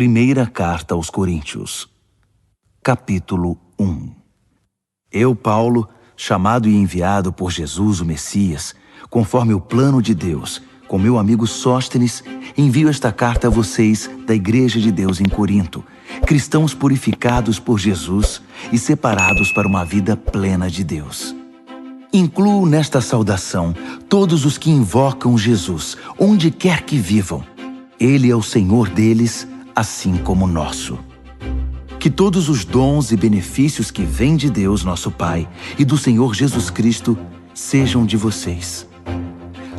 Primeira Carta aos Coríntios, capítulo 1. Eu, Paulo, chamado e enviado por Jesus, o Messias, conforme o plano de Deus, com meu amigo Sóstenes, envio esta carta a vocês da Igreja de Deus em Corinto, cristãos purificados por Jesus e separados para uma vida plena de Deus. Incluo nesta saudação todos os que invocam Jesus, onde quer que vivam. Ele é o Senhor deles, assim como nosso. Que todos os dons e benefícios que vêm de Deus, nosso Pai, e do Senhor Jesus Cristo, sejam de vocês.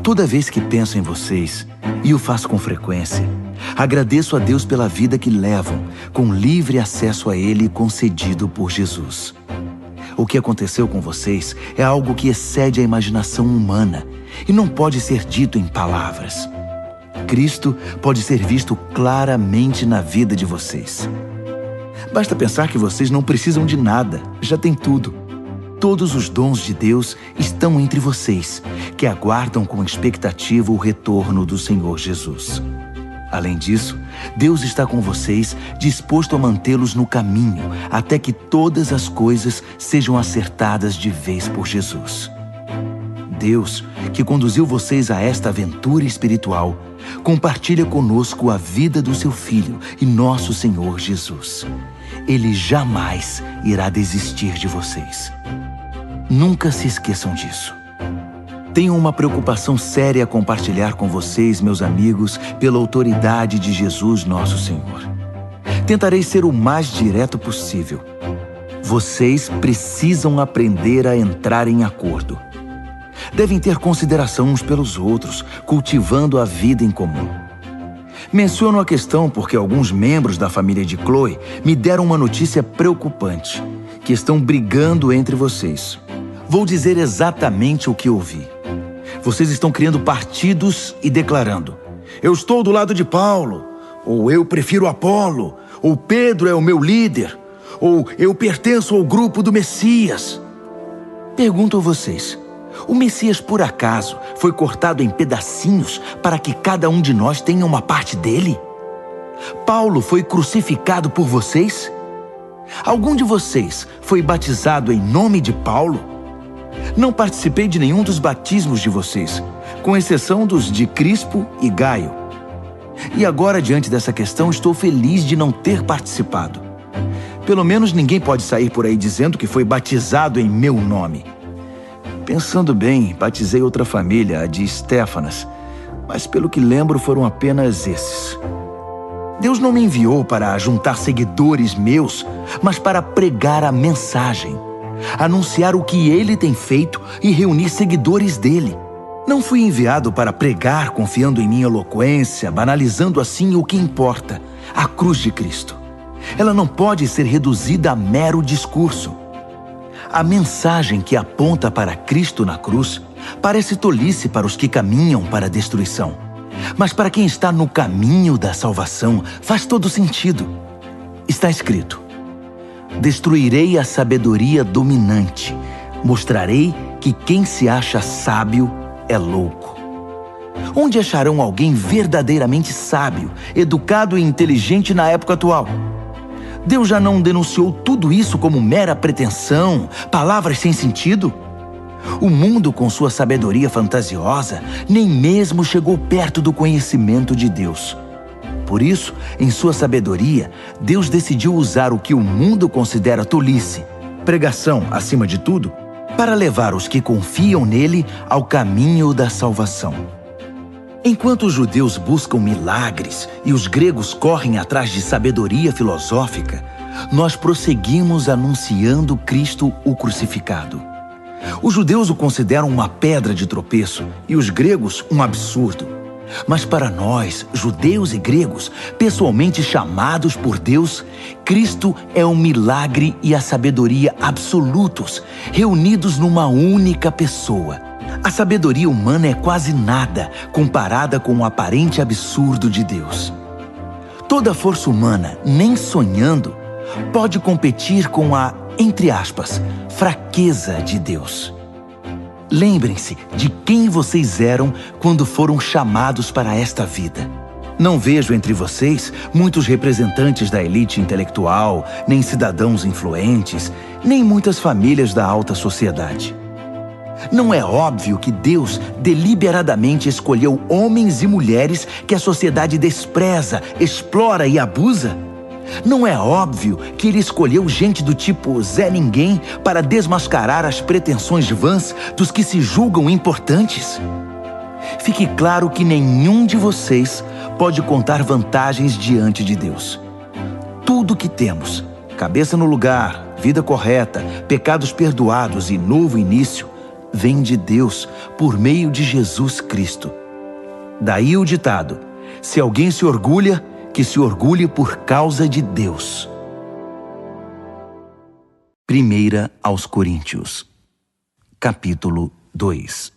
Toda vez que penso em vocês, e o faço com frequência, agradeço a Deus pela vida que levam, com livre acesso a Ele concedido por Jesus. O que aconteceu com vocês é algo que excede a imaginação humana e não pode ser dito em palavras. Cristo pode ser visto claramente na vida de vocês. Basta pensar que vocês não precisam de nada, já têm tudo. Todos os dons de Deus estão entre vocês, que aguardam com expectativa o retorno do Senhor Jesus. Além disso, Deus está com vocês, disposto a mantê-los no caminho, até que todas as coisas sejam acertadas de vez por Jesus. Deus, que conduziu vocês a esta aventura espiritual, compartilha conosco a vida do seu Filho e nosso Senhor Jesus. Ele jamais irá desistir de vocês. Nunca se esqueçam disso. Tenho uma preocupação séria a compartilhar com vocês, meus amigos, pela autoridade de Jesus, nosso Senhor. Tentarei ser o mais direto possível. Vocês precisam aprender a entrar em acordo. Devem ter consideração uns pelos outros, cultivando a vida em comum. Menciono a questão porque alguns membros da família de Chloe me deram uma notícia preocupante, que estão brigando entre vocês. Vou dizer exatamente o que ouvi. Vocês estão criando partidos e declarando: eu estou do lado de Paulo, ou eu prefiro Apolo, ou Pedro é o meu líder, ou eu pertenço ao grupo do Messias. Pergunto a vocês, o Messias por acaso foi cortado em pedacinhos para que cada um de nós tenha uma parte dele? Paulo foi crucificado por vocês? Algum de vocês foi batizado em nome de Paulo? Não participei de nenhum dos batismos de vocês, com exceção dos de Crispo e Gaio. E agora, diante dessa questão, estou feliz de não ter participado. Pelo menos ninguém pode sair por aí dizendo que foi batizado em meu nome. Pensando bem, batizei outra família, a de Estéfanas, mas pelo que lembro foram apenas esses. Deus não me enviou para juntar seguidores meus, mas para pregar a mensagem, anunciar o que Ele tem feito e reunir seguidores dele. Não fui enviado para pregar confiando em minha eloquência, banalizando assim o que importa, a cruz de Cristo. Ela não pode ser reduzida a mero discurso. A mensagem que aponta para Cristo na cruz parece tolice para os que caminham para a destruição. Mas para quem está no caminho da salvação, faz todo sentido. Está escrito: destruirei a sabedoria dominante, mostrarei que quem se acha sábio é louco. Onde acharão alguém verdadeiramente sábio, educado e inteligente na época atual? Deus já não denunciou tudo isso como mera pretensão, palavras sem sentido? O mundo, com sua sabedoria fantasiosa, nem mesmo chegou perto do conhecimento de Deus. Por isso, em sua sabedoria, Deus decidiu usar o que o mundo considera tolice, pregação acima de tudo, para levar os que confiam nele ao caminho da salvação. Enquanto os judeus buscam milagres e os gregos correm atrás de sabedoria filosófica, nós prosseguimos anunciando Cristo o crucificado. Os judeus o consideram uma pedra de tropeço e os gregos um absurdo. Mas para nós, judeus e gregos, pessoalmente chamados por Deus, Cristo é o milagre e a sabedoria absolutos, reunidos numa única pessoa. A sabedoria humana é quase nada comparada com o aparente absurdo de Deus. Toda força humana, nem sonhando, pode competir com a, entre aspas, fraqueza de Deus. Lembrem-se de quem vocês eram quando foram chamados para esta vida. Não vejo entre vocês muitos representantes da elite intelectual, nem cidadãos influentes, nem muitas famílias da alta sociedade. Não é óbvio que Deus deliberadamente escolheu homens e mulheres que a sociedade despreza, explora e abusa? Não é óbvio que Ele escolheu gente do tipo Zé Ninguém para desmascarar as pretensões vãs dos que se julgam importantes? Fique claro que nenhum de vocês pode contar vantagens diante de Deus. Tudo que temos, cabeça no lugar, vida correta, pecados perdoados e novo início, vem de Deus por meio de Jesus Cristo. Daí o ditado: se alguém se orgulha, que se orgulhe por causa de Deus. 1 aos Coríntios, capítulo 2.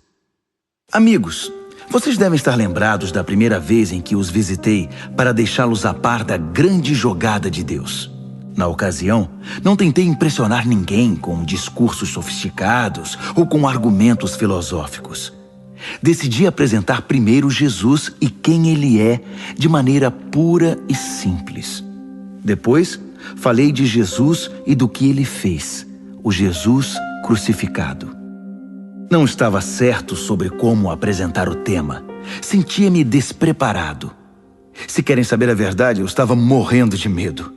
Amigos, vocês devem estar lembrados da primeira vez em que os visitei para deixá-los a par da grande jogada de Deus. Na ocasião, não tentei impressionar ninguém com discursos sofisticados ou com argumentos filosóficos. Decidi apresentar primeiro Jesus e quem Ele é, de maneira pura e simples. Depois, falei de Jesus e do que Ele fez, o Jesus crucificado. Não estava certo sobre como apresentar o tema. Sentia-me despreparado. Se querem saber a verdade, eu estava morrendo de medo.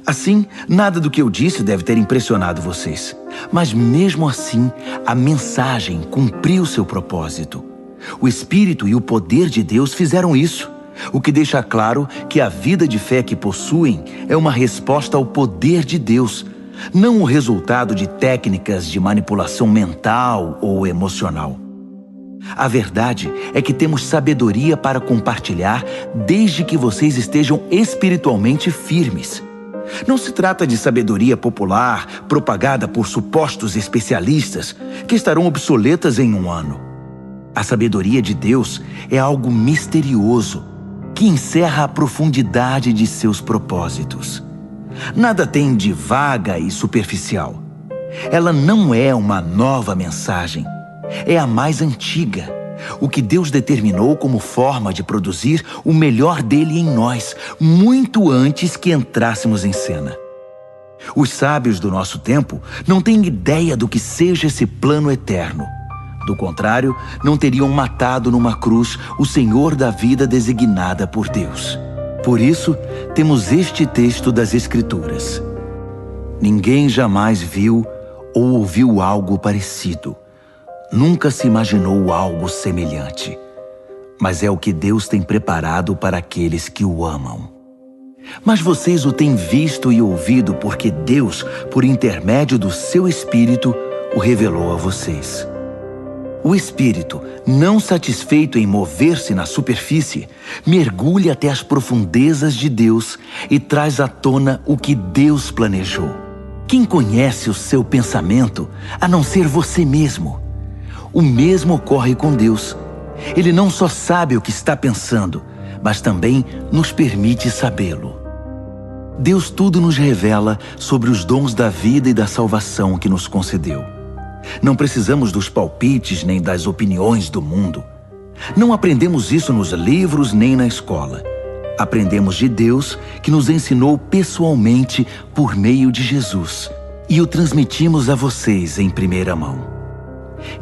Assim, nada do que eu disse deve ter impressionado vocês. Mas mesmo assim, a mensagem cumpriu seu propósito. O Espírito e o poder de Deus fizeram isso, o que deixa claro que a vida de fé que possuem é uma resposta ao poder de Deus, não o resultado de técnicas de manipulação mental ou emocional. A verdade é que temos sabedoria para compartilhar desde que vocês estejam espiritualmente firmes. Não se trata de sabedoria popular, propagada por supostos especialistas, que estarão obsoletas em um ano. A sabedoria de Deus é algo misterioso, que encerra a profundidade de seus propósitos. Nada tem de vaga e superficial. Ela não é uma nova mensagem, é a mais antiga. O que Deus determinou como forma de produzir o melhor dele em nós, muito antes que entrássemos em cena. Os sábios do nosso tempo não têm ideia do que seja esse plano eterno. Do contrário, não teriam matado numa cruz o Senhor da vida designada por Deus. Por isso, temos este texto das Escrituras: ninguém jamais viu ou ouviu algo parecido. Nunca se imaginou algo semelhante. Mas é o que Deus tem preparado para aqueles que o amam. Mas vocês o têm visto e ouvido porque Deus, por intermédio do seu Espírito, o revelou a vocês. O Espírito, não satisfeito em mover-se na superfície, mergulha até as profundezas de Deus e traz à tona o que Deus planejou. Quem conhece o seu pensamento, a não ser você mesmo? O mesmo ocorre com Deus. Ele não só sabe o que está pensando, mas também nos permite sabê-lo. Deus tudo nos revela sobre os dons da vida e da salvação que nos concedeu. Não precisamos dos palpites nem das opiniões do mundo. Não aprendemos isso nos livros nem na escola. Aprendemos de Deus, que nos ensinou pessoalmente por meio de Jesus, e o transmitimos a vocês em primeira mão.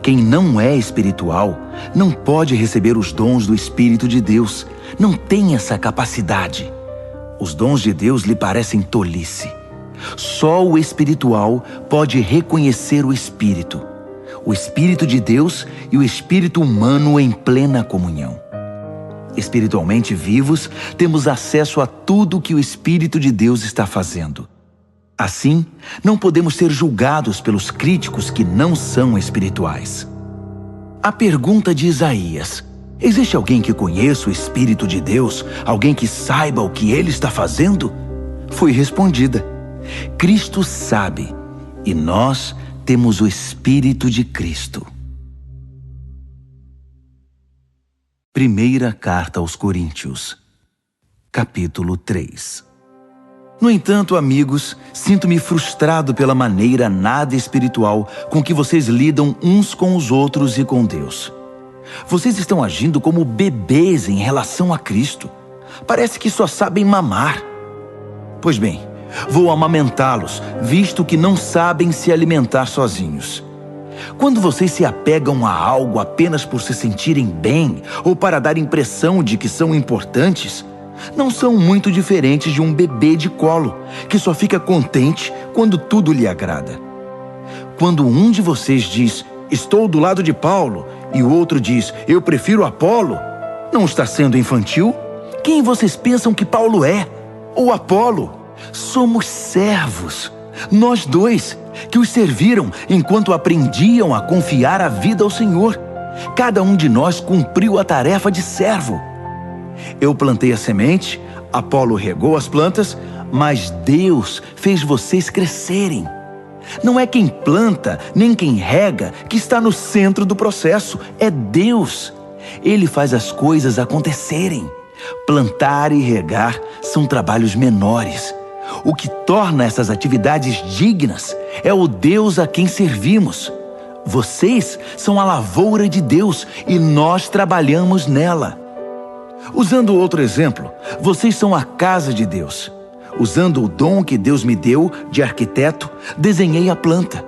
Quem não é espiritual não pode receber os dons do Espírito de Deus, não tem essa capacidade. Os dons de Deus lhe parecem tolice. Só o espiritual pode reconhecer o Espírito de Deus e o espírito humano em plena comunhão. Espiritualmente vivos, temos acesso a tudo que o Espírito de Deus está fazendo. Assim, não podemos ser julgados pelos críticos que não são espirituais. A pergunta de Isaías: existe alguém que conheça o Espírito de Deus, alguém que saiba o que ele está fazendo? Foi respondida: Cristo sabe, e nós temos o Espírito de Cristo. Primeira Carta aos Coríntios, capítulo 3. No entanto, amigos, sinto-me frustrado pela maneira nada espiritual com que vocês lidam uns com os outros e com Deus. Vocês estão agindo como bebês em relação a Cristo. Parece que só sabem mamar. Pois bem, vou amamentá-los, visto que não sabem se alimentar sozinhos. Quando vocês se apegam a algo apenas por se sentirem bem ou para dar impressão de que são importantes, não são muito diferentes de um bebê de colo, que só fica contente quando tudo lhe agrada. Quando um de vocês diz, estou do lado de Paulo, e o outro diz, eu prefiro Apolo, não está sendo infantil? Quem vocês pensam que Paulo é? Ou Apolo? Somos servos, nós dois, que os serviram enquanto aprendiam a confiar a vida ao Senhor. Cada um de nós cumpriu a tarefa de servo. Eu plantei a semente, Apolo regou as plantas, mas Deus fez vocês crescerem. Não é quem planta, nem quem rega, que está no centro do processo, é Deus. Ele faz as coisas acontecerem. Plantar e regar são trabalhos menores. O que torna essas atividades dignas é o Deus a quem servimos. Vocês são a lavoura de Deus e nós trabalhamos nela. Usando outro exemplo, vocês são a casa de Deus. Usando o dom que Deus me deu de arquiteto, desenhei a planta.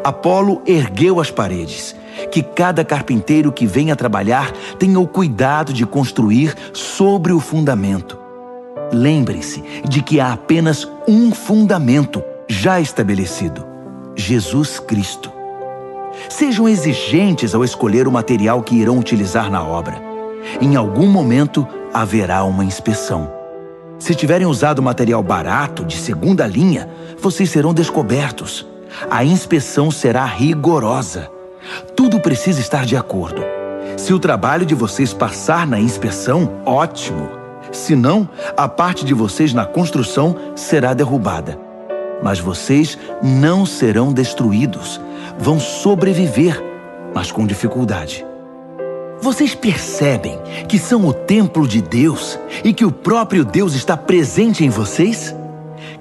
Apolo ergueu as paredes. Que cada carpinteiro que venha trabalhar tenha o cuidado de construir sobre o fundamento. Lembrem-se de que há apenas um fundamento já estabelecido: Jesus Cristo. Sejam exigentes ao escolher o material que irão utilizar na obra. Em algum momento haverá uma inspeção. Se tiverem usado material barato, de segunda linha, vocês serão descobertos. A inspeção será rigorosa. Tudo precisa estar de acordo. Se o trabalho de vocês passar na inspeção, ótimo. Se não, a parte de vocês na construção será derrubada. Mas vocês não serão destruídos. Vão sobreviver, mas com dificuldade. Vocês percebem que são o templo de Deus e que o próprio Deus está presente em vocês?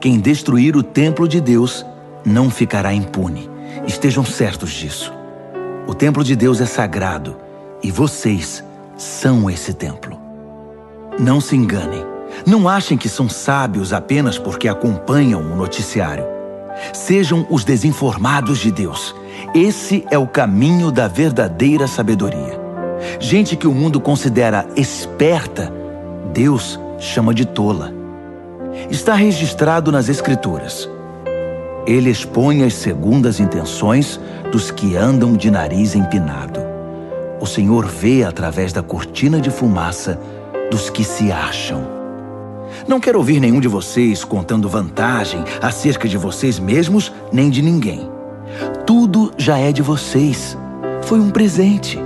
Quem destruir o templo de Deus não ficará impune. Estejam certos disso. O templo de Deus é sagrado e vocês são esse templo. Não se enganem. Não achem que são sábios apenas porque acompanham o noticiário. Sejam os desinformados de Deus. Esse é o caminho da verdadeira sabedoria. Gente que o mundo considera esperta, Deus chama de tola. Está registrado nas Escrituras. Ele expõe as segundas intenções dos que andam de nariz empinado. O Senhor vê através da cortina de fumaça dos que se acham. Não quero ouvir nenhum de vocês contando vantagem acerca de vocês mesmos nem de ninguém. Tudo já é de vocês. Foi um presente.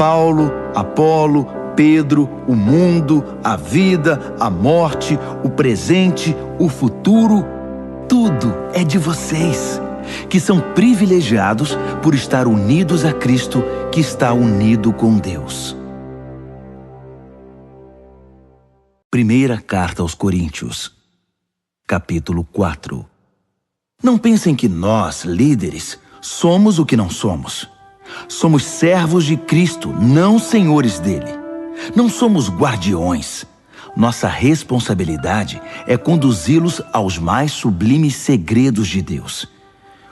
Paulo, Apolo, Pedro, o mundo, a vida, a morte, o presente, o futuro, tudo é de vocês, que são privilegiados por estar unidos a Cristo, que está unido com Deus. Primeira carta aos Coríntios, capítulo 4. Não pensem que nós, líderes, somos o que não somos. Somos servos de Cristo, não senhores dele. Não somos guardiões. Nossa responsabilidade é conduzi-los aos mais sublimes segredos de Deus.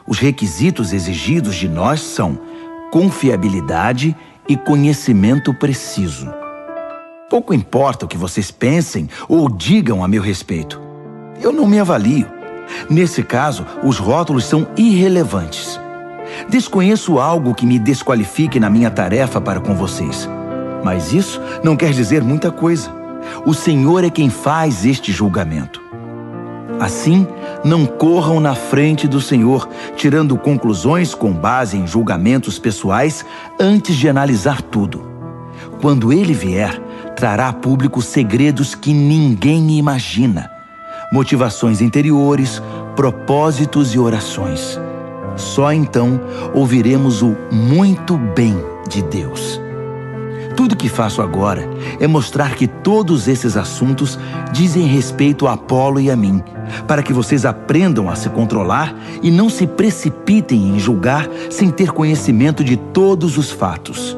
Os requisitos exigidos de nós são confiabilidade e conhecimento preciso. Pouco importa o que vocês pensem ou digam a meu respeito. Eu não me avalio. Nesse caso, os rótulos são irrelevantes. Desconheço algo que me desqualifique na minha tarefa para com vocês. Mas isso não quer dizer muita coisa. O Senhor é quem faz este julgamento. Assim, não corram na frente do Senhor, tirando conclusões com base em julgamentos pessoais antes de analisar tudo. Quando Ele vier, trará a público segredos que ninguém imagina, motivações interiores, propósitos e orações. Só então ouviremos o muito bem de Deus. Tudo que faço agora é mostrar que todos esses assuntos dizem respeito a Apolo e a mim, para que vocês aprendam a se controlar e não se precipitem em julgar sem ter conhecimento de todos os fatos.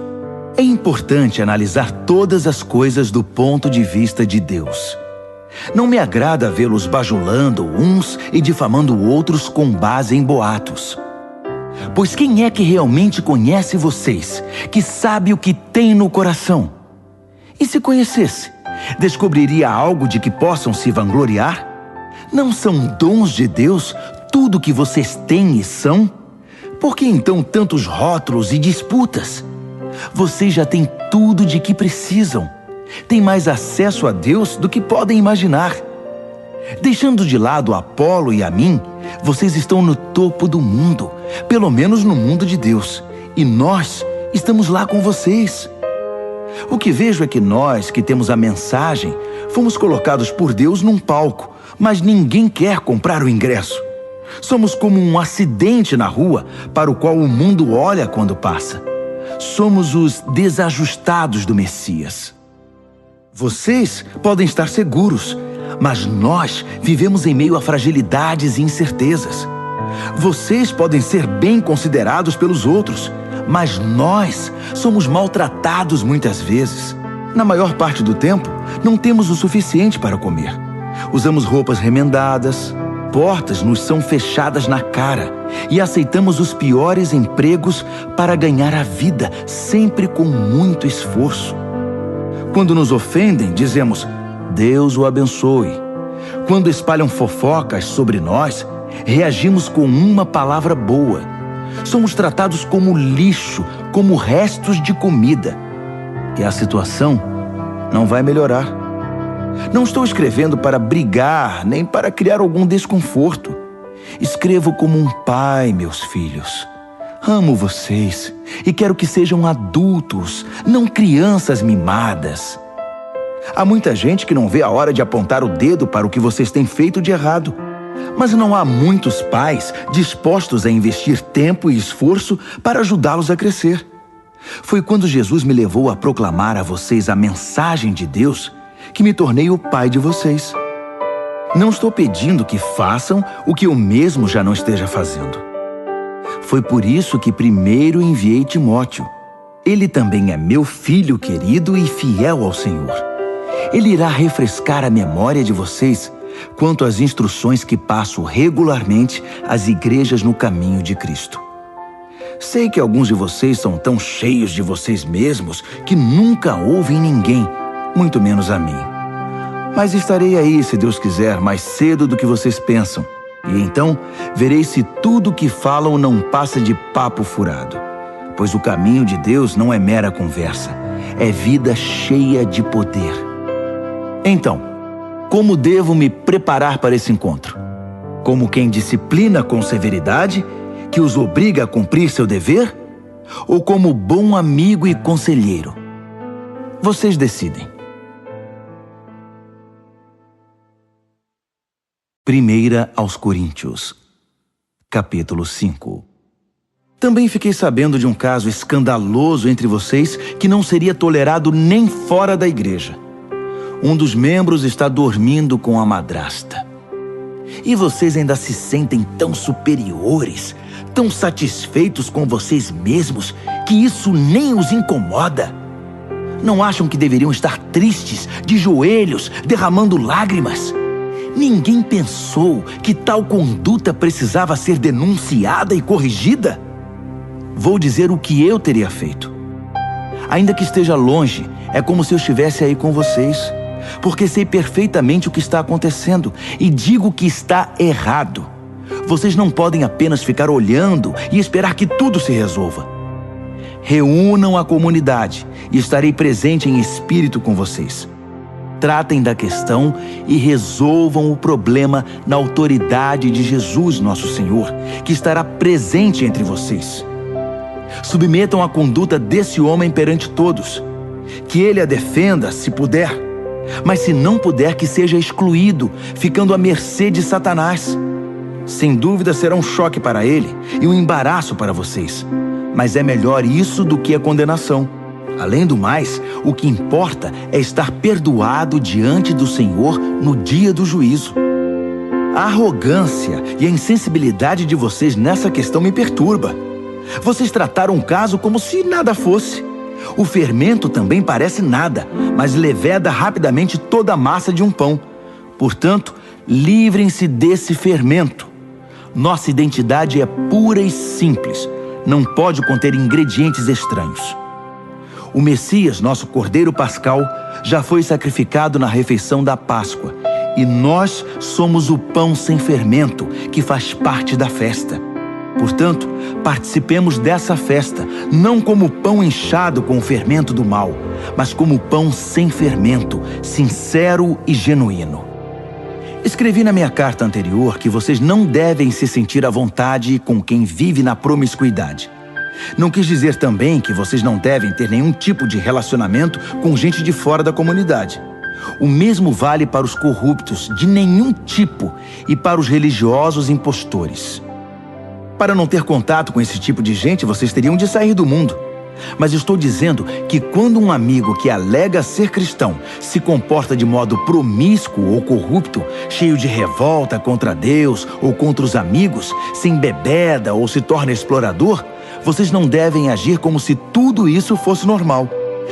É importante analisar todas as coisas do ponto de vista de Deus. Não me agrada vê-los bajulando uns e difamando outros com base em boatos. Pois quem é que realmente conhece vocês, que sabe o que tem no coração? E se conhecesse, descobriria algo de que possam se vangloriar? Não são dons de Deus tudo o que vocês têm e são? Por que então tantos rótulos e disputas? Vocês já têm tudo de que precisam. Têm mais acesso a Deus do que podem imaginar. Deixando de lado Apolo e a mim, vocês estão no topo do mundo, pelo menos no mundo de Deus. E nós estamos lá com vocês. O que vejo é que nós, que temos a mensagem, fomos colocados por Deus num palco, mas ninguém quer comprar o ingresso. Somos como um acidente na rua para o qual o mundo olha quando passa. Somos os desajustados do Messias. Vocês podem estar seguros, mas nós vivemos em meio a fragilidades e incertezas. Vocês podem ser bem considerados pelos outros, mas nós somos maltratados muitas vezes. Na maior parte do tempo, não temos o suficiente para comer. Usamos roupas remendadas, portas nos são fechadas na cara e aceitamos os piores empregos para ganhar a vida, sempre com muito esforço. Quando nos ofendem, dizemos, Deus o abençoe. Quando espalham fofocas sobre nós, reagimos com uma palavra boa. Somos tratados como lixo, como restos de comida. E a situação não vai melhorar. Não estou escrevendo para brigar, nem para criar algum desconforto. Escrevo como um pai, meus filhos. Amo vocês e quero que sejam adultos, não crianças mimadas. Há muita gente que não vê a hora de apontar o dedo para o que vocês têm feito de errado. Mas não há muitos pais dispostos a investir tempo e esforço para ajudá-los a crescer. Foi quando Jesus me levou a proclamar a vocês a mensagem de Deus que me tornei o pai de vocês. Não estou pedindo que façam o que eu mesmo já não esteja fazendo. Foi por isso que primeiro enviei Timóteo. Ele também é meu filho querido e fiel ao Senhor. Ele irá refrescar a memória de vocês quanto às instruções que passo regularmente às igrejas no caminho de Cristo. Sei que alguns de vocês são tão cheios de vocês mesmos que nunca ouvem ninguém, muito menos a mim. Mas estarei aí, se Deus quiser, mais cedo do que vocês pensam. E então verei se tudo o que falam não passa de papo furado. Pois o caminho de Deus não é mera conversa, é vida cheia de poder. Então, como devo me preparar para esse encontro? Como quem disciplina com severidade, que os obriga a cumprir seu dever? Ou como bom amigo e conselheiro? Vocês decidem. 1 aos Coríntios, capítulo 5. Também fiquei sabendo de um caso escandaloso entre vocês que não seria tolerado nem fora da igreja. Um dos membros está dormindo com a madrasta. E vocês ainda se sentem tão superiores, tão satisfeitos com vocês mesmos, que isso nem os incomoda. Não acham que deveriam estar tristes, de joelhos, derramando lágrimas? Ninguém pensou que tal conduta precisava ser denunciada e corrigida? Vou dizer o que eu teria feito. Ainda que esteja longe, é como se eu estivesse aí com vocês, porque sei perfeitamente o que está acontecendo e digo que está errado. Vocês não podem apenas ficar olhando e esperar que tudo se resolva. Reúnam a comunidade e estarei presente em espírito com vocês. Tratem da questão e resolvam o problema na autoridade de Jesus, nosso Senhor, que estará presente entre vocês. Submetam a conduta desse homem perante todos. Que ele a defenda, se puder. Mas se não puder, que seja excluído, ficando à mercê de Satanás. Sem dúvida será um choque para ele e um embaraço para vocês. Mas é melhor isso do que a condenação. Além do mais, o que importa é estar perdoado diante do Senhor no dia do juízo. A arrogância e a insensibilidade de vocês nessa questão me perturba. Vocês trataram o caso como se nada fosse. O fermento também parece nada, mas leveda rapidamente toda a massa de um pão. Portanto, livrem-se desse fermento. Nossa identidade é pura e simples. Não pode conter ingredientes estranhos. O Messias, nosso Cordeiro Pascal, já foi sacrificado na refeição da Páscoa. E nós somos o pão sem fermento, que faz parte da festa. Portanto, participemos dessa festa, não como pão inchado com o fermento do mal, mas como pão sem fermento, sincero e genuíno. Escrevi na minha carta anterior que vocês não devem se sentir à vontade com quem vive na promiscuidade. Não quis dizer também que vocês não devem ter nenhum tipo de relacionamento com gente de fora da comunidade. O mesmo vale para os corruptos de nenhum tipo e para os religiosos impostores. Para não ter contato com esse tipo de gente, vocês teriam de sair do mundo. Mas estou dizendo que quando um amigo que alega ser cristão se comporta de modo promíscuo ou corrupto, cheio de revolta contra Deus ou contra os amigos, se embebeda ou se torna explorador, vocês não devem agir como se tudo isso fosse normal.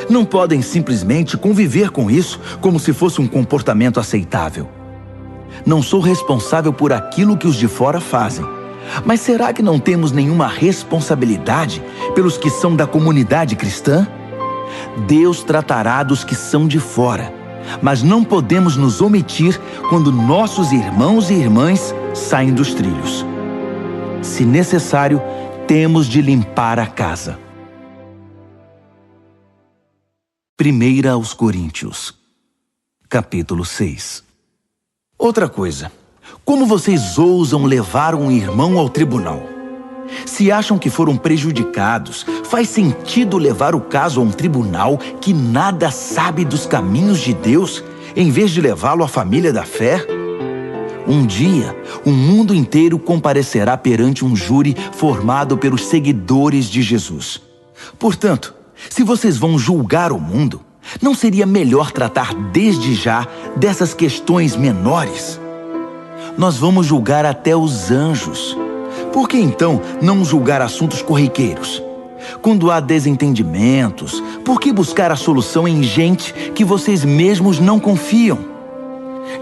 Não podem simplesmente conviver com isso como se fosse um comportamento aceitável. Não sou responsável por aquilo que os de fora fazem. Mas será que não temos nenhuma responsabilidade pelos que são da comunidade cristã? Deus tratará dos que são de fora, mas não podemos nos omitir quando nossos irmãos e irmãs saem dos trilhos. Se necessário, temos de limpar a casa. 1 aos Coríntios, capítulo 6. Outra coisa. Como vocês ousam levar um irmão ao tribunal? Se acham que foram prejudicados, faz sentido levar o caso a um tribunal que nada sabe dos caminhos de Deus, em vez de levá-lo à família da fé? Um dia, o mundo inteiro comparecerá perante um júri formado pelos seguidores de Jesus. Portanto, se vocês vão julgar o mundo, não seria melhor tratar desde já dessas questões menores? Nós vamos julgar até os anjos. Por que então não julgar assuntos corriqueiros? Quando há desentendimentos, por que buscar a solução em gente que vocês mesmos não confiam?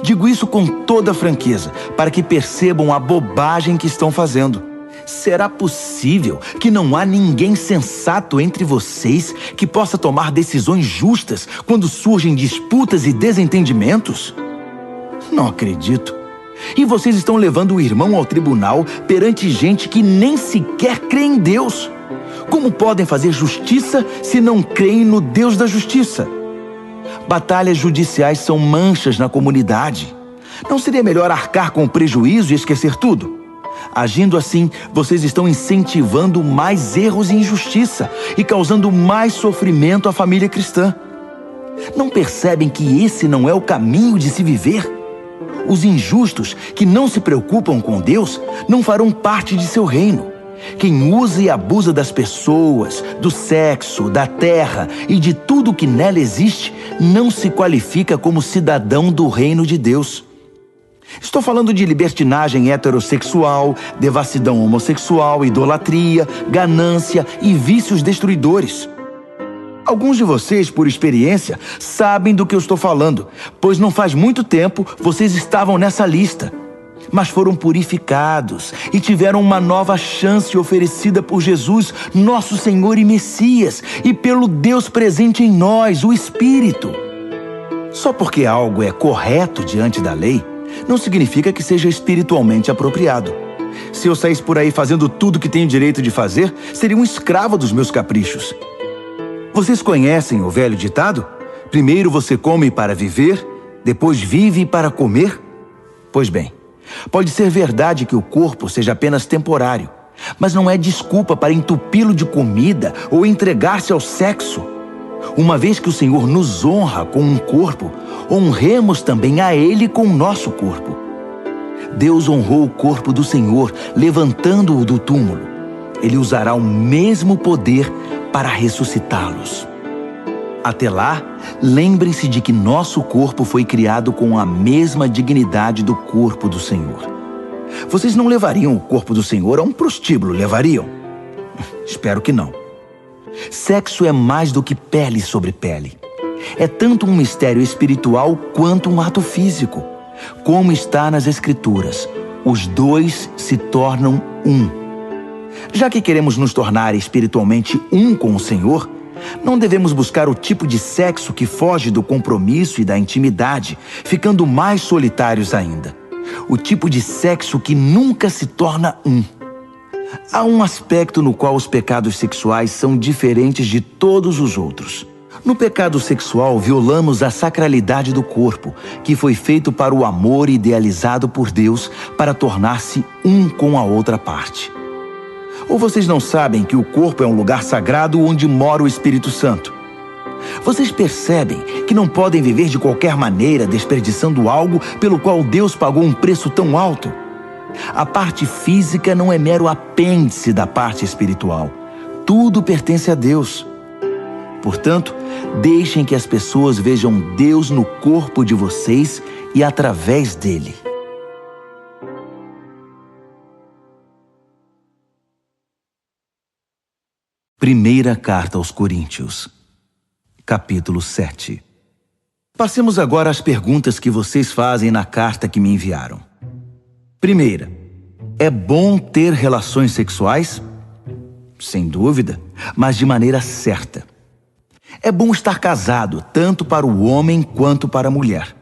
Digo isso com toda franqueza, para que percebam a bobagem que estão fazendo. Será possível que não há ninguém sensato entre vocês que possa tomar decisões justas quando surgem disputas e desentendimentos? Não acredito. E vocês estão levando o irmão ao tribunal perante gente que nem sequer crê em Deus. Como podem fazer justiça se não creem no Deus da justiça? Batalhas judiciais são manchas na comunidade. Não seria melhor arcar com o prejuízo e esquecer tudo? Agindo assim, vocês estão incentivando mais erros e injustiça e causando mais sofrimento à família cristã. Não percebem que esse não é o caminho de se viver? Os injustos que não se preocupam com Deus não farão parte de seu reino. Quem usa e abusa das pessoas, do sexo, da terra e de tudo que nela existe, não se qualifica como cidadão do reino de Deus. Estou falando de libertinagem heterossexual, devassidão homossexual, idolatria, ganância e vícios destruidores. Alguns de vocês, por experiência, sabem do que eu estou falando, pois não faz muito tempo vocês estavam nessa lista. Mas foram purificados e tiveram uma nova chance oferecida por Jesus, nosso Senhor e Messias, e pelo Deus presente em nós, o Espírito. Só porque algo é correto diante da lei, não significa que seja espiritualmente apropriado. Se eu saísse por aí fazendo tudo que tenho direito de fazer, seria um escravo dos meus caprichos. Vocês conhecem o velho ditado? Primeiro você come para viver, depois vive para comer? Pois bem, pode ser verdade que o corpo seja apenas temporário, mas não é desculpa para entupi-lo de comida ou entregar-se ao sexo. Uma vez que o Senhor nos honra com um corpo, honremos também a Ele com o nosso corpo. Deus honrou o corpo do Senhor, levantando-o do túmulo. Ele usará o mesmo poder para ressuscitá-los. Até lá, lembrem-se de que nosso corpo foi criado com a mesma dignidade do corpo do Senhor. Vocês não levariam o corpo do Senhor a um prostíbulo, levariam? Espero que não. Sexo é mais do que pele sobre pele. É tanto um mistério espiritual quanto um ato físico. Como está nas Escrituras, os dois se tornam um. Já que queremos nos tornar espiritualmente um com o Senhor, não devemos buscar o tipo de sexo que foge do compromisso e da intimidade, ficando mais solitários ainda. O tipo de sexo que nunca se torna um. Há um aspecto no qual os pecados sexuais são diferentes de todos os outros. No pecado sexual, violamos a sacralidade do corpo, que foi feito para o amor idealizado por Deus para tornar-se um com a outra parte. Ou vocês não sabem que o corpo é um lugar sagrado onde mora o Espírito Santo? Vocês percebem que não podem viver de qualquer maneira desperdiçando algo pelo qual Deus pagou um preço tão alto? A parte física não é mero apêndice da parte espiritual. Tudo pertence a Deus. Portanto, deixem que as pessoas vejam Deus no corpo de vocês e através dele. Primeira Carta aos Coríntios, capítulo 7. Passemos agora às perguntas que vocês fazem na carta que me enviaram. Primeira, é bom ter relações sexuais? Sem dúvida, mas de maneira certa. É bom estar casado, tanto para o homem quanto para a mulher.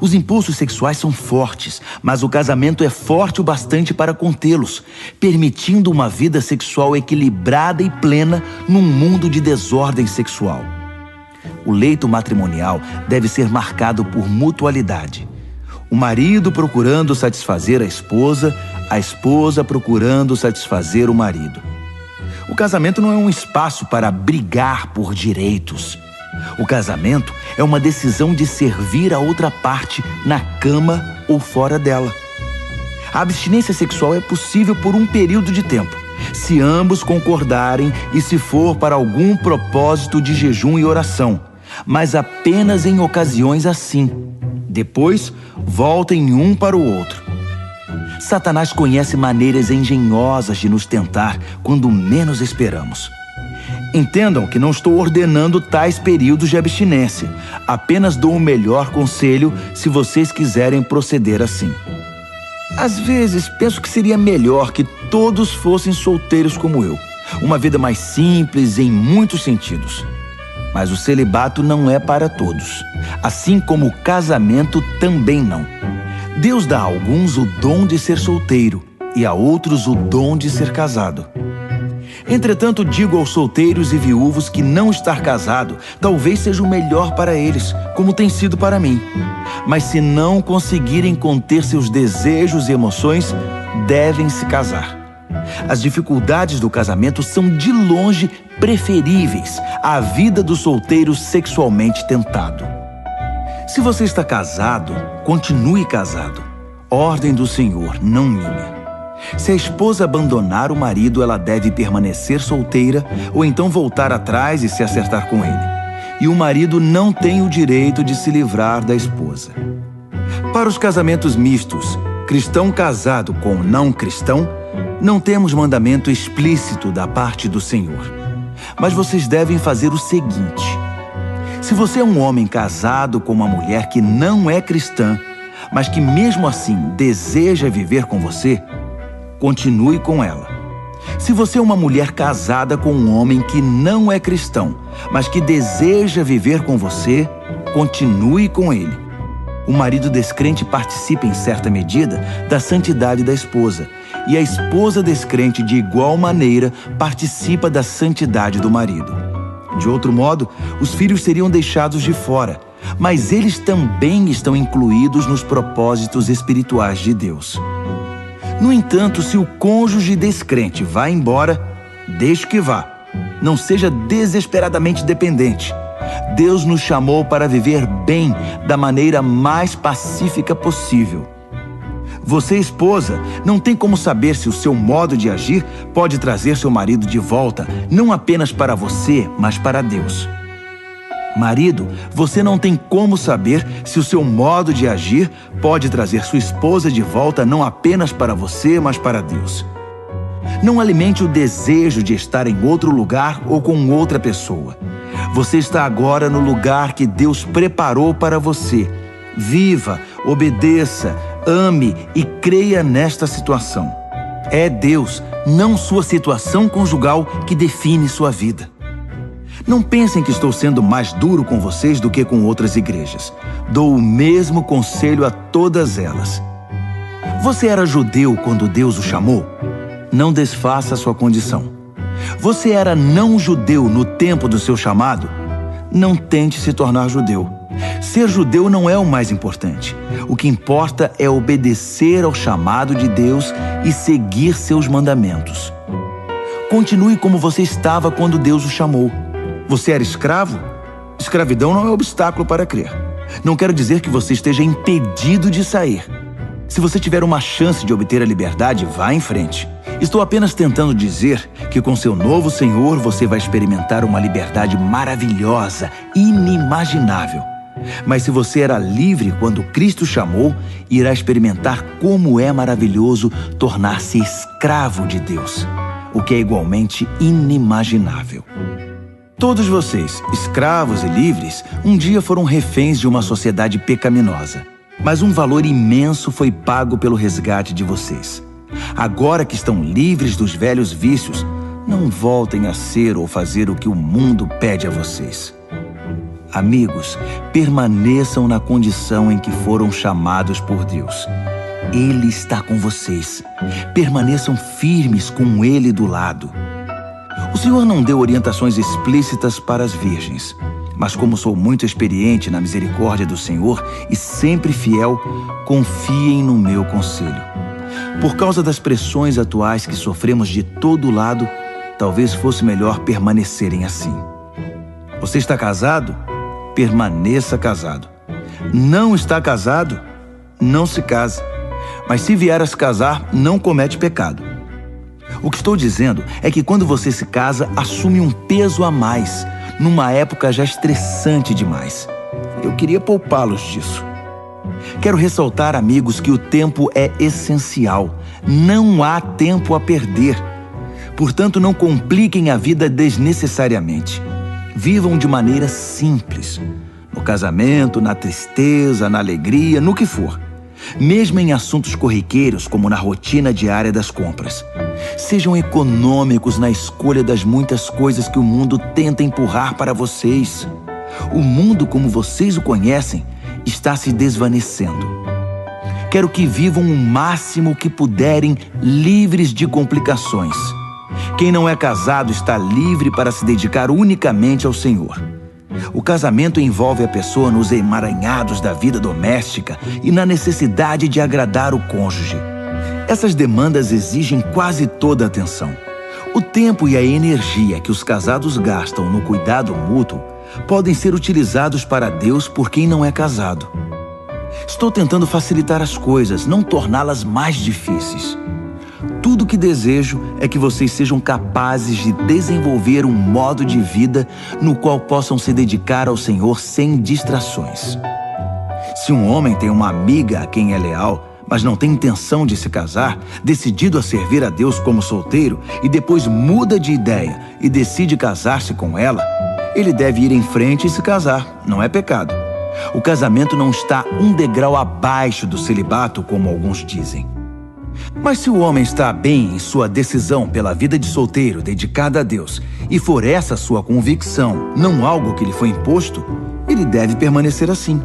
Os impulsos sexuais são fortes, mas o casamento é forte o bastante para contê-los, permitindo uma vida sexual equilibrada e plena num mundo de desordem sexual. O leito matrimonial deve ser marcado por mutualidade. O marido procurando satisfazer a esposa procurando satisfazer o marido. O casamento não é um espaço para brigar por direitos. O casamento é uma decisão de servir a outra parte na cama ou fora dela. A abstinência sexual é possível por um período de tempo, se ambos concordarem e se for para algum propósito de jejum e oração, mas apenas em ocasiões assim. Depois, voltem um para o outro. Satanás conhece maneiras engenhosas de nos tentar quando menos esperamos. Entendam que não estou ordenando tais períodos de abstinência. Apenas dou o melhor conselho se vocês quiserem proceder assim. Às vezes, penso que seria melhor que todos fossem solteiros como eu. Uma vida mais simples em muitos sentidos. Mas o celibato não é para todos. Assim como o casamento também não. Deus dá a alguns o dom de ser solteiro e a outros o dom de ser casado. Entretanto, digo aos solteiros e viúvos que não estar casado talvez seja o melhor para eles, como tem sido para mim. Mas se não conseguirem conter seus desejos e emoções, devem se casar. As dificuldades do casamento são de longe preferíveis à vida do solteiro sexualmente tentado. Se você está casado, continue casado. Ordem do Senhor, não minha. Se a esposa abandonar o marido, ela deve permanecer solteira ou então voltar atrás e se acertar com ele. E o marido não tem o direito de se livrar da esposa. Para os casamentos mistos, cristão casado com não cristão, não temos mandamento explícito da parte do Senhor. Mas vocês devem fazer o seguinte: se você é um homem casado com uma mulher que não é cristã, mas que mesmo assim deseja viver com você, continue com ela. Se você é uma mulher casada com um homem que não é cristão, mas que deseja viver com você, continue com ele. O marido descrente participa em certa medida da santidade da esposa, e a esposa descrente de igual maneira participa da santidade do marido. De outro modo, os filhos seriam deixados de fora, mas eles também estão incluídos nos propósitos espirituais de Deus. No entanto, se o cônjuge descrente vai embora, deixe que vá. Não seja desesperadamente dependente. Deus nos chamou para viver bem da maneira mais pacífica possível. Você, esposa, não tem como saber se o seu modo de agir pode trazer seu marido de volta, não apenas para você, mas para Deus. Marido, você não tem como saber se o seu modo de agir pode trazer sua esposa de volta não apenas para você, mas para Deus. Não alimente o desejo de estar em outro lugar ou com outra pessoa. Você está agora no lugar que Deus preparou para você. Viva, obedeça, ame e creia nesta situação. É Deus, não sua situação conjugal, que define sua vida. Não pensem que estou sendo mais duro com vocês do que com outras igrejas. Dou o mesmo conselho a todas elas. Você era judeu quando Deus o chamou? Não desfaça sua condição. Você era não judeu no tempo do seu chamado? Não tente se tornar judeu. Ser judeu não é o mais importante. O que importa é obedecer ao chamado de Deus e seguir seus mandamentos. Continue como você estava quando Deus o chamou. Você era escravo? Escravidão não é obstáculo para crer. Não quero dizer que você esteja impedido de sair. Se você tiver uma chance de obter a liberdade, vá em frente. Estou apenas tentando dizer que com seu novo Senhor você vai experimentar uma liberdade maravilhosa, inimaginável. Mas se você era livre quando Cristo chamou, irá experimentar como é maravilhoso tornar-se escravo de Deus, o que é igualmente inimaginável. Todos vocês, escravos e livres, um dia foram reféns de uma sociedade pecaminosa. Mas um valor imenso foi pago pelo resgate de vocês. Agora que estão livres dos velhos vícios, não voltem a ser ou fazer o que o mundo pede a vocês. Amigos, permaneçam na condição em que foram chamados por Deus. Ele está com vocês. Permaneçam firmes com Ele do lado. O Senhor não deu orientações explícitas para as virgens, mas como sou muito experiente na misericórdia do Senhor e sempre fiel, confiem no meu conselho. Por causa das pressões atuais que sofremos de todo lado, talvez fosse melhor permanecerem assim. Você está casado? Permaneça casado. Não está casado? Não se case. Mas se vier a se casar, não comete pecado. O que estou dizendo é que quando você se casa, assume um peso a mais, numa época já estressante demais. Eu queria poupá-los disso. Quero ressaltar, amigos, que o tempo é essencial. Não há tempo a perder. Portanto, não compliquem a vida desnecessariamente. Vivam de maneira simples. No casamento, na tristeza, na alegria, no que for. Mesmo em assuntos corriqueiros, como na rotina diária das compras. Sejam econômicos na escolha das muitas coisas que o mundo tenta empurrar para vocês. O mundo, como vocês o conhecem, está se desvanecendo. Quero que vivam o máximo que puderem, livres de complicações. Quem não é casado está livre para se dedicar unicamente ao Senhor. O casamento envolve a pessoa nos emaranhados da vida doméstica e na necessidade de agradar o cônjuge. Essas demandas exigem quase toda a atenção. O tempo e a energia que os casados gastam no cuidado mútuo podem ser utilizados para Deus por quem não é casado. Estou tentando facilitar as coisas, não torná-las mais difíceis. Tudo o que desejo é que vocês sejam capazes de desenvolver um modo de vida no qual possam se dedicar ao Senhor sem distrações. Se um homem tem uma amiga a quem é leal, mas não tem intenção de se casar, decidido a servir a Deus como solteiro e depois muda de ideia e decide casar-se com ela, ele deve ir em frente e se casar, não é pecado. O casamento não está um degrau abaixo do celibato, como alguns dizem. Mas se o homem está bem em sua decisão pela vida de solteiro dedicada a Deus, e for essa sua convicção, não algo que lhe foi imposto, ele deve permanecer assim.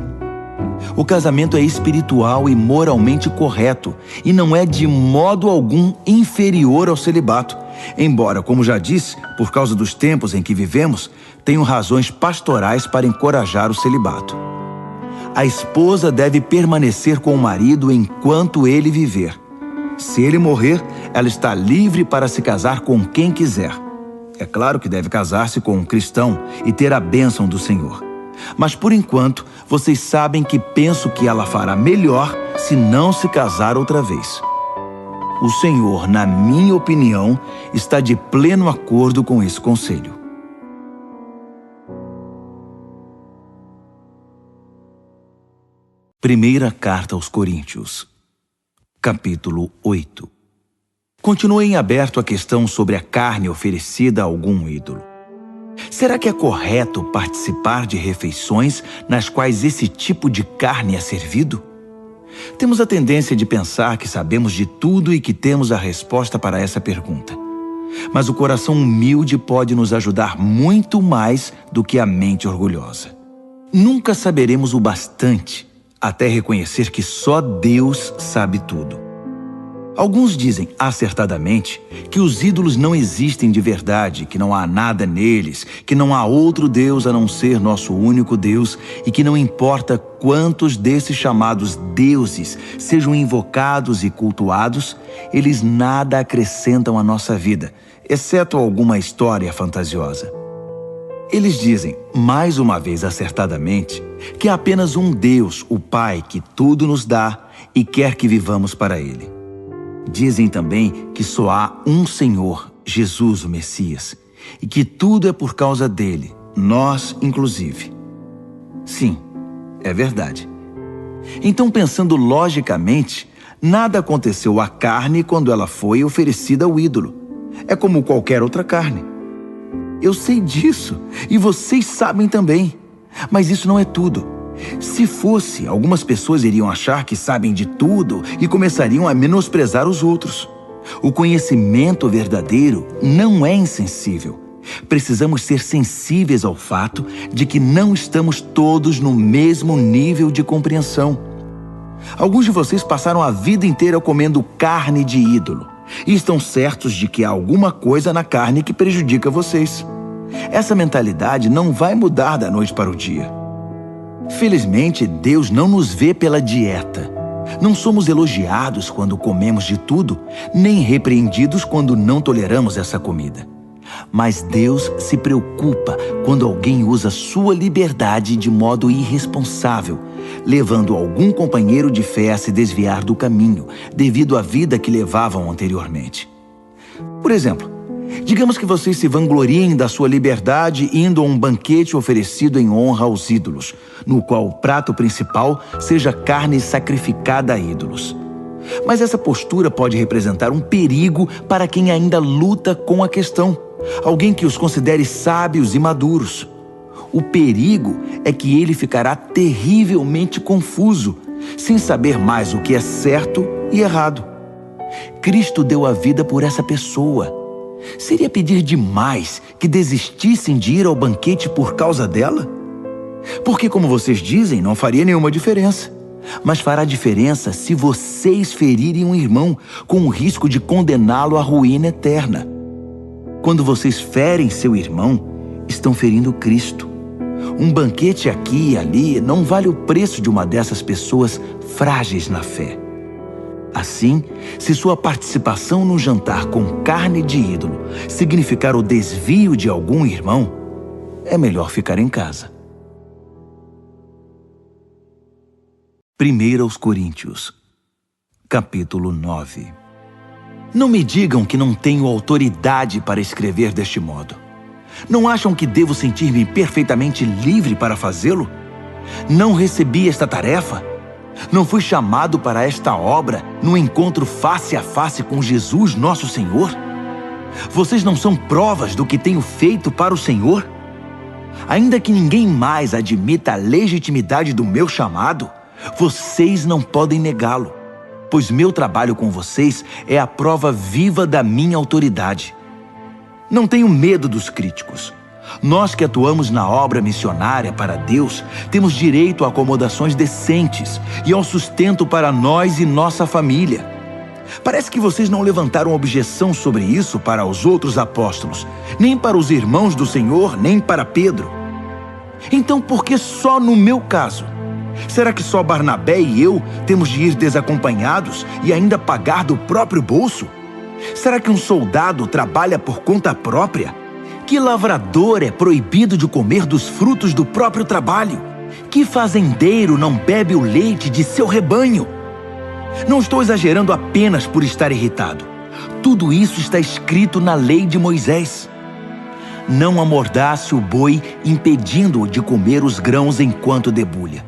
O casamento é espiritual e moralmente correto, e não é de modo algum inferior ao celibato, embora, como já disse, por causa dos tempos em que vivemos, tenham razões pastorais para encorajar o celibato. A esposa deve permanecer com o marido enquanto ele viver. Se ele morrer, ela está livre para se casar com quem quiser. É claro que deve casar-se com um cristão e ter a bênção do Senhor. Mas por enquanto, vocês sabem que penso que ela fará melhor se não se casar outra vez. O Senhor, na minha opinião, está de pleno acordo com esse conselho. Primeira carta aos Coríntios, capítulo 8. Continue em aberto a questão sobre a carne oferecida a algum ídolo. Será que é correto participar de refeições nas quais esse tipo de carne é servido? Temos a tendência de pensar que sabemos de tudo e que temos a resposta para essa pergunta. Mas o coração humilde pode nos ajudar muito mais do que a mente orgulhosa. Nunca saberemos o bastante até reconhecer que só Deus sabe tudo. Alguns dizem, acertadamente, que os ídolos não existem de verdade, que não há nada neles, que não há outro Deus a não ser nosso único Deus e que não importa quantos desses chamados deuses sejam invocados e cultuados, eles nada acrescentam à nossa vida, exceto alguma história fantasiosa. Eles dizem, mais uma vez acertadamente, que há apenas um Deus, o Pai, que tudo nos dá e quer que vivamos para Ele. Dizem também que só há um Senhor, Jesus, o Messias, e que tudo é por causa dele, nós inclusive. Sim, é verdade. Então, pensando logicamente, nada aconteceu à carne quando ela foi oferecida ao ídolo. É como qualquer outra carne. Eu sei disso, e vocês sabem também. Mas isso não é tudo. Se fosse, algumas pessoas iriam achar que sabem de tudo e começariam a menosprezar os outros. O conhecimento verdadeiro não é insensível. Precisamos ser sensíveis ao fato de que não estamos todos no mesmo nível de compreensão. Alguns de vocês passaram a vida inteira comendo carne de ídolo e estão certos de que há alguma coisa na carne que prejudica vocês. Essa mentalidade não vai mudar da noite para o dia. Felizmente, Deus não nos vê pela dieta. Não somos elogiados quando comemos de tudo, nem repreendidos quando não toleramos essa comida. Mas Deus se preocupa quando alguém usa sua liberdade de modo irresponsável, levando algum companheiro de fé a se desviar do caminho, devido à vida que levavam anteriormente. Por exemplo, digamos que vocês se vangloriem da sua liberdade indo a um banquete oferecido em honra aos ídolos, no qual o prato principal seja carne sacrificada a ídolos. Mas essa postura pode representar um perigo para quem ainda luta com a questão, alguém que os considere sábios e maduros. O perigo é que ele ficará terrivelmente confuso, sem saber mais o que é certo e errado. Cristo deu a vida por essa pessoa. Seria pedir demais que desistissem de ir ao banquete por causa dela? Porque, como vocês dizem, não faria nenhuma diferença. Mas fará diferença se vocês ferirem um irmão, com o risco de condená-lo à ruína eterna. Quando vocês ferem seu irmão, estão ferindo Cristo. Um banquete aqui e ali não vale o preço de uma dessas pessoas frágeis na fé. Assim, se sua participação no jantar com carne de ídolo significar o desvio de algum irmão, é melhor ficar em casa. 1 Coríntios, capítulo 9. Não me digam que não tenho autoridade para escrever deste modo. Não acham que devo sentir-me perfeitamente livre para fazê-lo? Não recebi esta tarefa? Não fui chamado para esta obra no encontro face a face com Jesus, nosso Senhor? Vocês não são provas do que tenho feito para o Senhor? Ainda que ninguém mais admita a legitimidade do meu chamado, vocês não podem negá-lo, pois meu trabalho com vocês é a prova viva da minha autoridade. Não tenho medo dos críticos. Nós que atuamos na obra missionária para Deus, temos direito a acomodações decentes e ao sustento para nós e nossa família. Parece que vocês não levantaram objeção sobre isso para os outros apóstolos, nem para os irmãos do Senhor, nem para Pedro. Então, por que só no meu caso? Será que só Barnabé e eu temos de ir desacompanhados e ainda pagar do próprio bolso? Será que um soldado trabalha por conta própria? Que lavrador é proibido de comer dos frutos do próprio trabalho? Que fazendeiro não bebe o leite de seu rebanho? Não estou exagerando apenas por estar irritado. Tudo isso está escrito na lei de Moisés. Não amordace o boi, impedindo-o de comer os grãos enquanto debulha.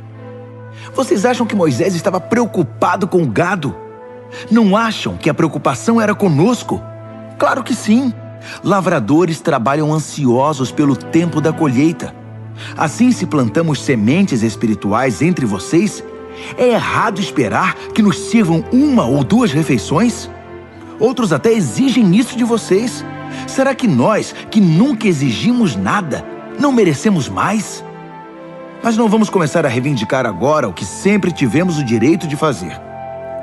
Vocês acham que Moisés estava preocupado com o gado? Não acham que a preocupação era conosco? Claro que sim. Lavradores trabalham ansiosos pelo tempo da colheita. Assim, se plantamos sementes espirituais entre vocês, é errado esperar que nos sirvam 1 ou 2 refeições? Outros até exigem isso de vocês. Será que nós, que nunca exigimos nada, não merecemos mais? Mas não vamos começar a reivindicar agora o que sempre tivemos o direito de fazer.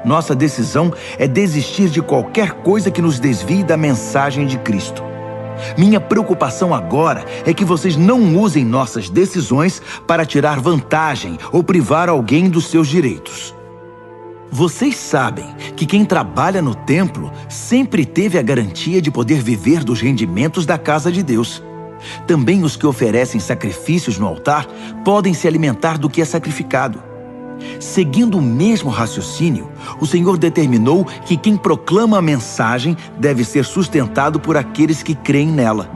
Nossa decisão é desistir de qualquer coisa que nos desvie da mensagem de Cristo. Minha preocupação agora é que vocês não usem nossas decisões para tirar vantagem ou privar alguém dos seus direitos. Vocês sabem que quem trabalha no templo sempre teve a garantia de poder viver dos rendimentos da casa de Deus. Também os que oferecem sacrifícios no altar podem se alimentar do que é sacrificado. Seguindo o mesmo raciocínio, o Senhor determinou que quem proclama a mensagem deve ser sustentado por aqueles que creem nela.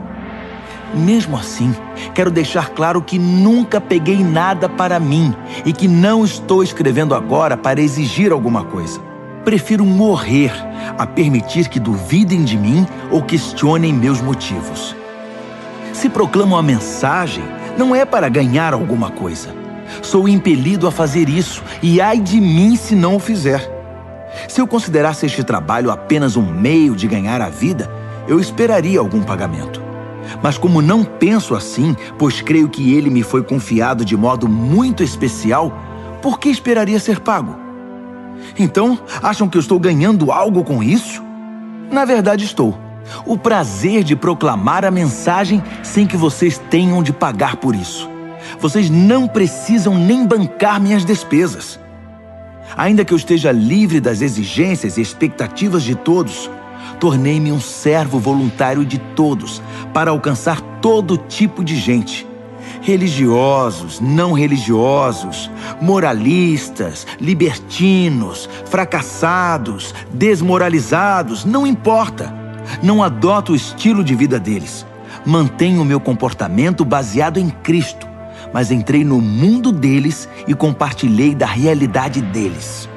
Mesmo assim, quero deixar claro que nunca peguei nada para mim e que não estou escrevendo agora para exigir alguma coisa. Prefiro morrer a permitir que duvidem de mim ou questionem meus motivos. Se proclamo a mensagem, não é para ganhar alguma coisa. Sou impelido a fazer isso, e ai de mim se não o fizer. Se eu considerasse este trabalho apenas um meio de ganhar a vida, eu esperaria algum pagamento. Mas como não penso assim, pois creio que ele me foi confiado de modo muito especial, por que esperaria ser pago? Então, acham que eu estou ganhando algo com isso? Na verdade, estou. O prazer de proclamar a mensagem sem que vocês tenham de pagar por isso. Vocês não precisam nem bancar minhas despesas. Ainda que eu esteja livre das exigências e expectativas de todos, tornei-me um servo voluntário de todos para alcançar todo tipo de gente. Religiosos, não religiosos, moralistas, libertinos, fracassados, desmoralizados, não importa. Não adoto o estilo de vida deles. Mantenho o meu comportamento baseado em Cristo. Mas entrei no mundo deles e compartilhei da realidade deles.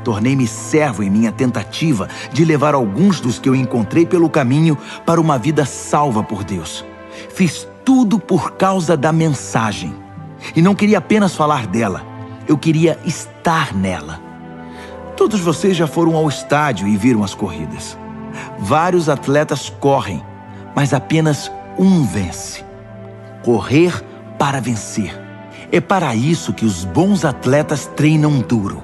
Tornei-me servo em minha tentativa de levar alguns dos que eu encontrei pelo caminho para uma vida salva por Deus. Fiz tudo por causa da mensagem. E não queria apenas falar dela, eu queria estar nela. Todos vocês já foram ao estádio e viram as corridas. Vários atletas correm, mas apenas um vence. Correr para vencer. É para isso que os bons atletas treinam duro.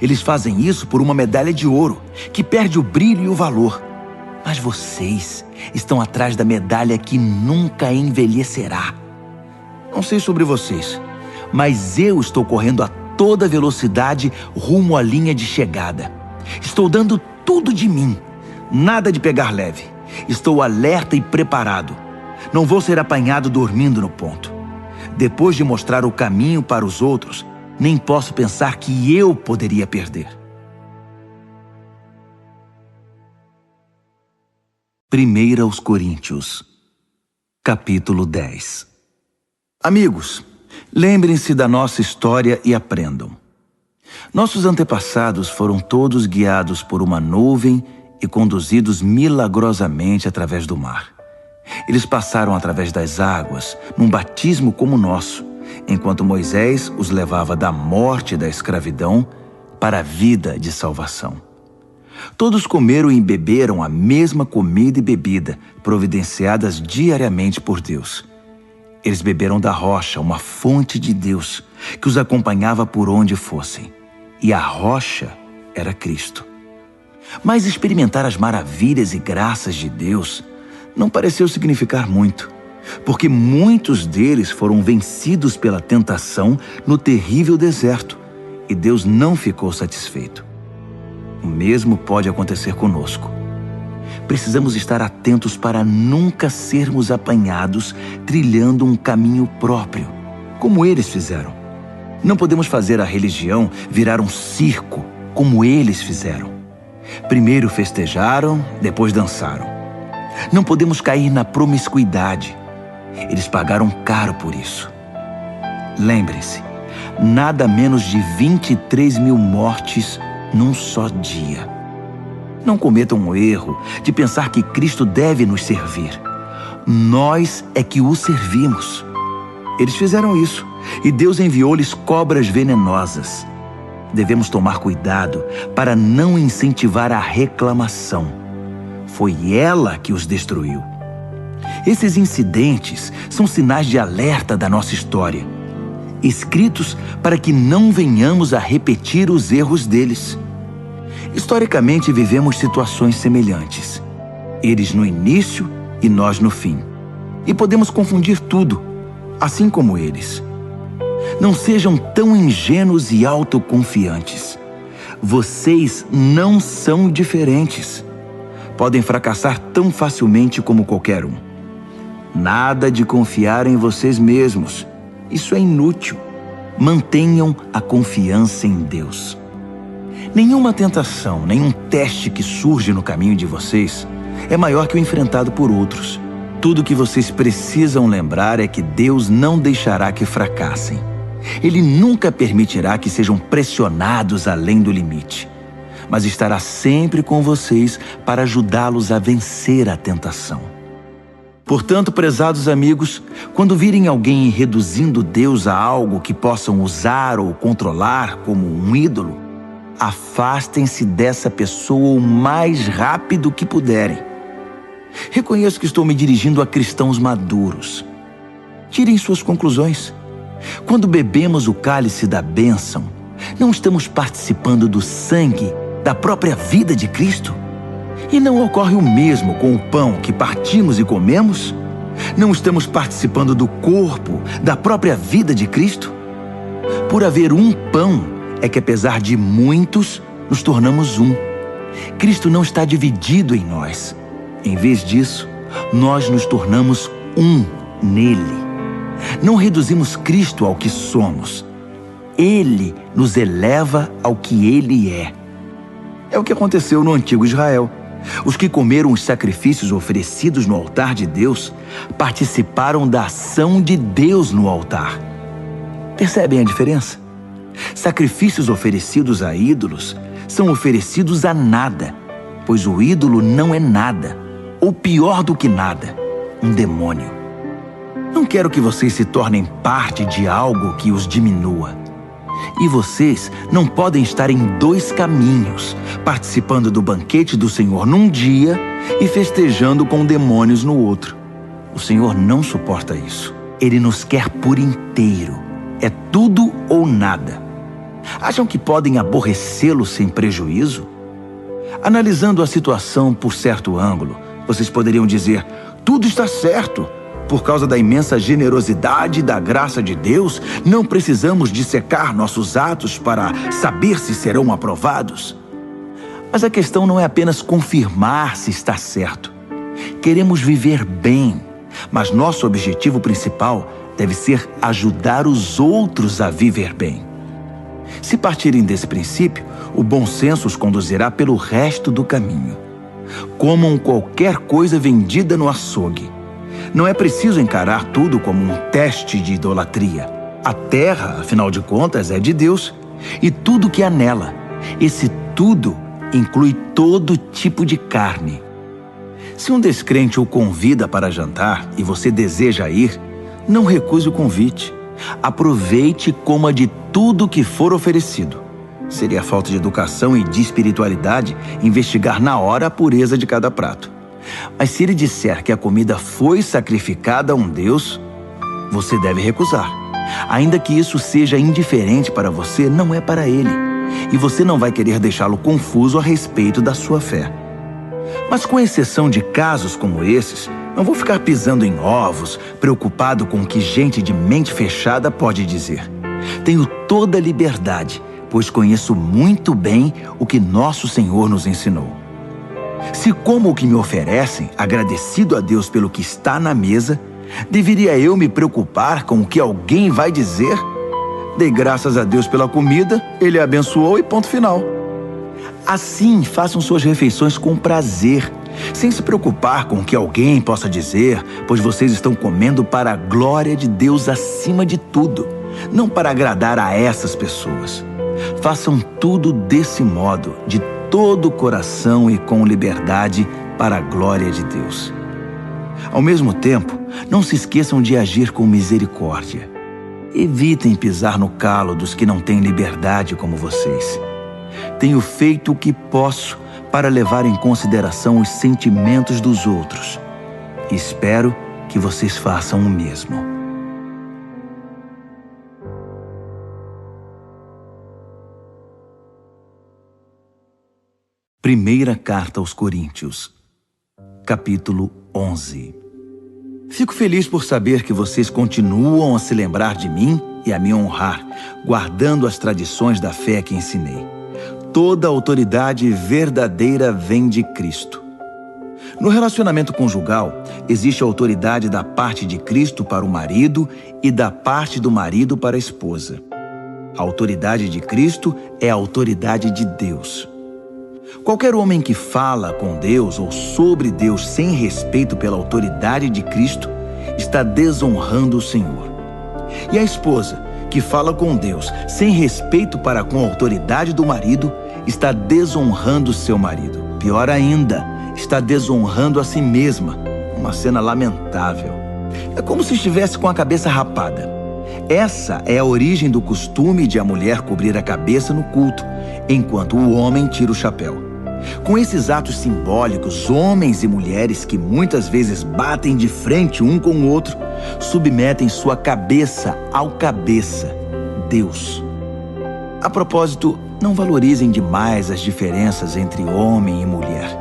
Eles fazem isso por uma medalha de ouro, que perde o brilho e o valor. Mas vocês estão atrás da medalha que nunca envelhecerá. Não sei sobre vocês, mas eu estou correndo a toda velocidade rumo à linha de chegada. Estou dando tudo de mim. Nada de pegar leve. Estou alerta e preparado. Não vou ser apanhado dormindo no ponto. Depois de mostrar o caminho para os outros, nem posso pensar que eu poderia perder. 1 Coríntios, capítulo 10. Amigos, lembrem-se da nossa história e aprendam. Nossos antepassados foram todos guiados por uma nuvem e conduzidos milagrosamente através do mar. Eles passaram através das águas, num batismo como o nosso, enquanto Moisés os levava da morte e da escravidão para a vida de salvação. Todos comeram e beberam a mesma comida e bebida, providenciadas diariamente por Deus. Eles beberam da rocha, uma fonte de Deus, que os acompanhava por onde fossem. E a rocha era Cristo. Mas experimentar as maravilhas e graças de Deus não pareceu significar muito, porque muitos deles foram vencidos pela tentação no terrível deserto, e Deus não ficou satisfeito. O mesmo pode acontecer conosco. Precisamos estar atentos para nunca sermos apanhados trilhando um caminho próprio, como eles fizeram. Não podemos fazer a religião virar um circo, como eles fizeram. Primeiro festejaram, depois dançaram. Não podemos cair na promiscuidade. Eles pagaram caro por isso. Lembrem-se, nada menos de 23 mil mortes num só dia. Não cometam o erro de pensar que Cristo deve nos servir. Nós é que o servimos. Eles fizeram isso e Deus enviou-lhes cobras venenosas. Devemos tomar cuidado para não incentivar a reclamação. Foi ela que os destruiu. Esses incidentes são sinais de alerta da nossa história, escritos para que não venhamos a repetir os erros deles. Historicamente, vivemos situações semelhantes. Eles no início e nós no fim. E podemos confundir tudo, assim como eles. Não sejam tão ingênuos e autoconfiantes. Vocês não são diferentes. Podem fracassar tão facilmente como qualquer um. Nada de confiar em vocês mesmos. Isso é inútil. Mantenham a confiança em Deus. Nenhuma tentação, nenhum teste que surge no caminho de vocês é maior que o enfrentado por outros. Tudo o que vocês precisam lembrar é que Deus não deixará que fracassem. Ele nunca permitirá que sejam pressionados além do limite, mas estará sempre com vocês para ajudá-los a vencer a tentação. Portanto, prezados amigos, quando virem alguém reduzindo Deus a algo que possam usar ou controlar como um ídolo, afastem-se dessa pessoa o mais rápido que puderem. Reconheço que estou me dirigindo a cristãos maduros. Tirem suas conclusões. Quando bebemos o cálice da bênção, não estamos participando do sangue da própria vida de Cristo? E não ocorre o mesmo com o pão que partimos e comemos? Não estamos participando do corpo da própria vida de Cristo? Por haver um pão, é que apesar de muitos, nos tornamos um. Cristo não está dividido em nós. Em vez disso, nós nos tornamos um nele. Não reduzimos Cristo ao que somos. Ele nos eleva ao que Ele é. É o que aconteceu no antigo Israel. Os que comeram os sacrifícios oferecidos no altar de Deus participaram da ação de Deus no altar. Percebem a diferença? Sacrifícios oferecidos a ídolos são oferecidos a nada, pois o ídolo não é nada, ou pior do que nada, um demônio. Não quero que vocês se tornem parte de algo que os diminua. E vocês não podem estar em dois caminhos, participando do banquete do Senhor num dia e festejando com demônios no outro. O Senhor não suporta isso. Ele nos quer por inteiro. É tudo ou nada. Acham que podem aborrecê-lo sem prejuízo? Analisando a situação por certo ângulo, vocês poderiam dizer: tudo está certo. Por causa da imensa generosidade e da graça de Deus, não precisamos dissecar nossos atos para saber se serão aprovados. Mas a questão não é apenas confirmar se está certo. Queremos viver bem, mas nosso objetivo principal deve ser ajudar os outros a viver bem. Se partirem desse princípio, o bom senso os conduzirá pelo resto do caminho. Comam qualquer coisa vendida no açougue. Não é preciso encarar tudo como um teste de idolatria. A terra, afinal de contas, é de Deus, e tudo que há nela. Esse tudo inclui todo tipo de carne. Se um descrente o convida para jantar e você deseja ir, não recuse o convite. Aproveite e coma de tudo que for oferecido. Seria falta de educação e de espiritualidade investigar na hora a pureza de cada prato. Mas se ele disser que a comida foi sacrificada a um Deus, você deve recusar. Ainda que isso seja indiferente para você, não é para ele. E você não vai querer deixá-lo confuso a respeito da sua fé. Mas com exceção de casos como esses, não vou ficar pisando em ovos, preocupado com o que gente de mente fechada pode dizer. Tenho toda a liberdade, pois conheço muito bem o que nosso Senhor nos ensinou. Se como o que me oferecem, agradecido a Deus pelo que está na mesa, deveria eu me preocupar com o que alguém vai dizer? Dei graças a Deus pela comida, Ele a abençoou e ponto final. Assim, façam suas refeições com prazer, sem se preocupar com o que alguém possa dizer, pois vocês estão comendo para a glória de Deus acima de tudo, não para agradar a essas pessoas. Façam tudo desse modo, de todo o coração e com liberdade, para a glória de Deus. Ao mesmo tempo, não se esqueçam de agir com misericórdia. Evitem pisar no calo dos que não têm liberdade como vocês. Tenho feito o que posso para levar em consideração os sentimentos dos outros. Espero que vocês façam o mesmo. Primeira Carta aos Coríntios, capítulo 11. Fico feliz por saber que vocês continuam a se lembrar de mim e a me honrar, guardando as tradições da fé que ensinei. Toda autoridade verdadeira vem de Cristo. No relacionamento conjugal, existe a autoridade da parte de Cristo para o marido e da parte do marido para a esposa. A autoridade de Cristo é a autoridade de Deus. Qualquer homem que fala com Deus ou sobre Deus sem respeito pela autoridade de Cristo está desonrando o Senhor. E a esposa que fala com Deus sem respeito para com a autoridade do marido está desonrando seu marido. Pior ainda, está desonrando a si mesma. Uma cena lamentável. É como se estivesse com a cabeça rapada. Essa é a origem do costume de a mulher cobrir a cabeça no culto, enquanto o homem tira o chapéu. Com esses atos simbólicos, homens e mulheres que muitas vezes batem de frente um com o outro, submetem sua cabeça ao cabeça, Deus. A propósito, não valorizem demais as diferenças entre homem e mulher.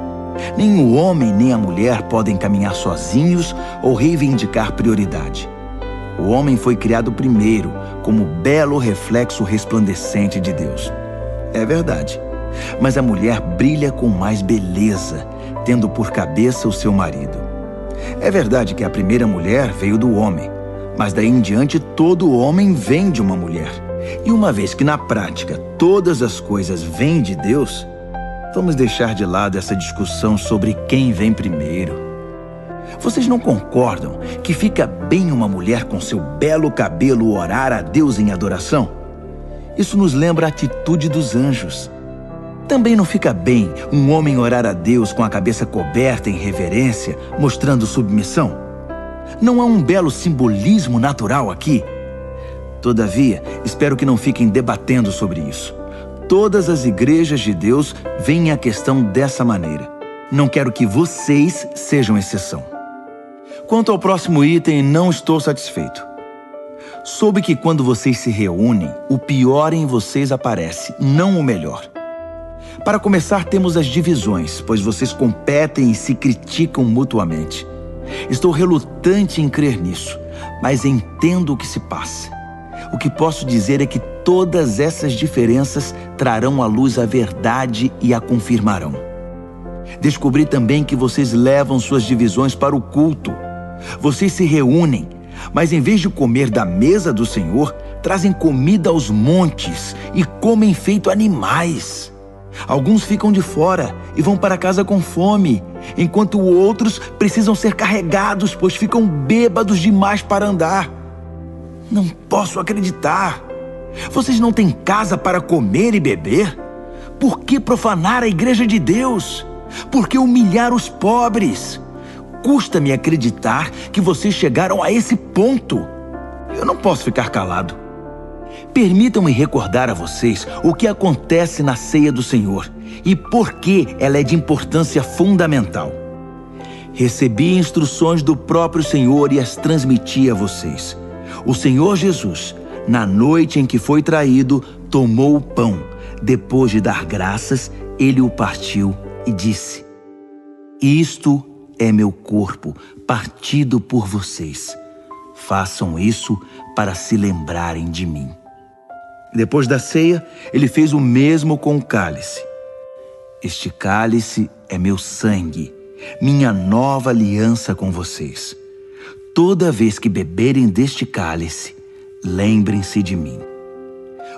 Nem o homem nem a mulher podem caminhar sozinhos ou reivindicar prioridade. O homem foi criado primeiro, como belo reflexo resplandecente de Deus. É verdade. Mas a mulher brilha com mais beleza, tendo por cabeça o seu marido. É verdade que a primeira mulher veio do homem, mas daí em diante todo homem vem de uma mulher. E uma vez que na prática todas as coisas vêm de Deus, vamos deixar de lado essa discussão sobre quem vem primeiro. Vocês não concordam que fica bem uma mulher com seu belo cabelo orar a Deus em adoração? Isso nos lembra a atitude dos anjos. Também não fica bem um homem orar a Deus com a cabeça coberta em reverência, mostrando submissão? Não há um belo simbolismo natural aqui? Todavia, espero que não fiquem debatendo sobre isso. Todas as igrejas de Deus veem a questão dessa maneira. Não quero que vocês sejam exceção. Quanto ao próximo item, não estou satisfeito. Soube que quando vocês se reúnem, o pior em vocês aparece, não o melhor. Para começar, temos as divisões, pois vocês competem e se criticam mutuamente. Estou relutante em crer nisso, mas entendo o que se passa. O que posso dizer é que todas essas diferenças trarão à luz a verdade e a confirmarão. Descobri também que vocês levam suas divisões para o culto. Vocês se reúnem, mas em vez de comer da mesa do Senhor, trazem comida aos montes e comem feito animais. Alguns ficam de fora e vão para casa com fome, enquanto outros precisam ser carregados, pois ficam bêbados demais para andar. Não posso acreditar. Vocês não têm casa para comer e beber? Por que profanar a igreja de Deus? Por que humilhar os pobres? Custa-me acreditar que vocês chegaram a esse ponto. Eu não posso ficar calado. Permitam-me recordar a vocês o que acontece na ceia do Senhor e por que ela é de importância fundamental. Recebi instruções do próprio Senhor e as transmiti a vocês. O Senhor Jesus, na noite em que foi traído, tomou o pão. Depois de dar graças, ele o partiu e disse: "Isto é meu corpo, partido por vocês. Façam isso para se lembrarem de mim." Depois da ceia, ele fez o mesmo com o cálice. "Este cálice é meu sangue, minha nova aliança com vocês. Toda vez que beberem deste cálice, lembrem-se de mim."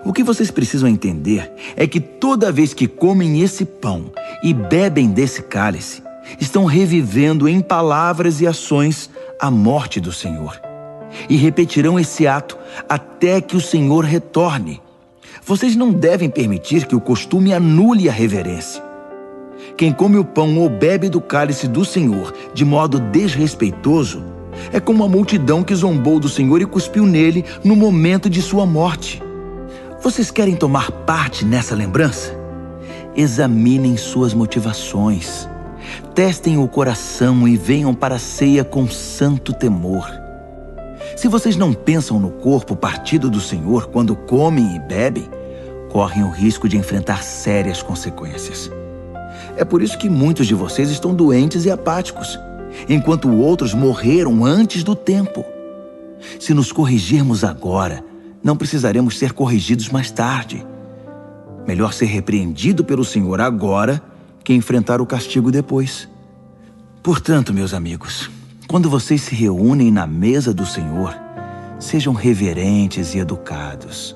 O que vocês precisam entender é que toda vez que comem esse pão e bebem desse cálice, estão revivendo em palavras e ações a morte do Senhor. E repetirão esse ato até que o Senhor retorne. Vocês não devem permitir que o costume anule a reverência. Quem come o pão ou bebe do cálice do Senhor de modo desrespeitoso é como a multidão que zombou do Senhor e cuspiu nele no momento de sua morte. Vocês querem tomar parte nessa lembrança? Examinem suas motivações. Testem o coração e venham para a ceia com santo temor. Se vocês não pensam no corpo partido do Senhor quando comem e bebem, correm o risco de enfrentar sérias consequências. É por isso que muitos de vocês estão doentes e apáticos, enquanto outros morreram antes do tempo. Se nos corrigirmos agora, não precisaremos ser corrigidos mais tarde. Melhor ser repreendido pelo Senhor agora que enfrentar o castigo depois. Portanto, meus amigos, quando vocês se reúnem na mesa do Senhor, sejam reverentes e educados.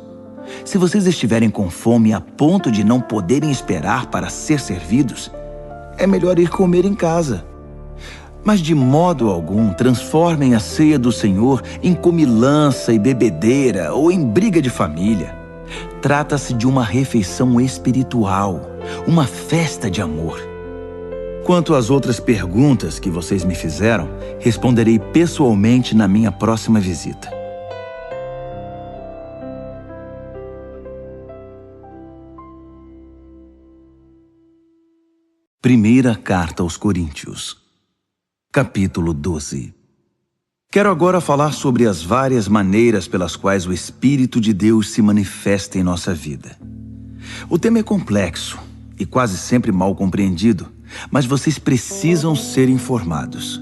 Se vocês estiverem com fome a ponto de não poderem esperar para ser servidos, é melhor ir comer em casa. Mas de modo algum transformem a ceia do Senhor em comilança e bebedeira ou em briga de família. Trata-se de uma refeição espiritual, uma festa de amor. Quanto às outras perguntas que vocês me fizeram, responderei pessoalmente na minha próxima visita. Primeira Carta aos Coríntios, capítulo 12. Quero agora falar sobre as várias maneiras pelas quais o Espírito de Deus se manifesta em nossa vida. O tema é complexo e quase sempre mal compreendido, mas vocês precisam ser informados.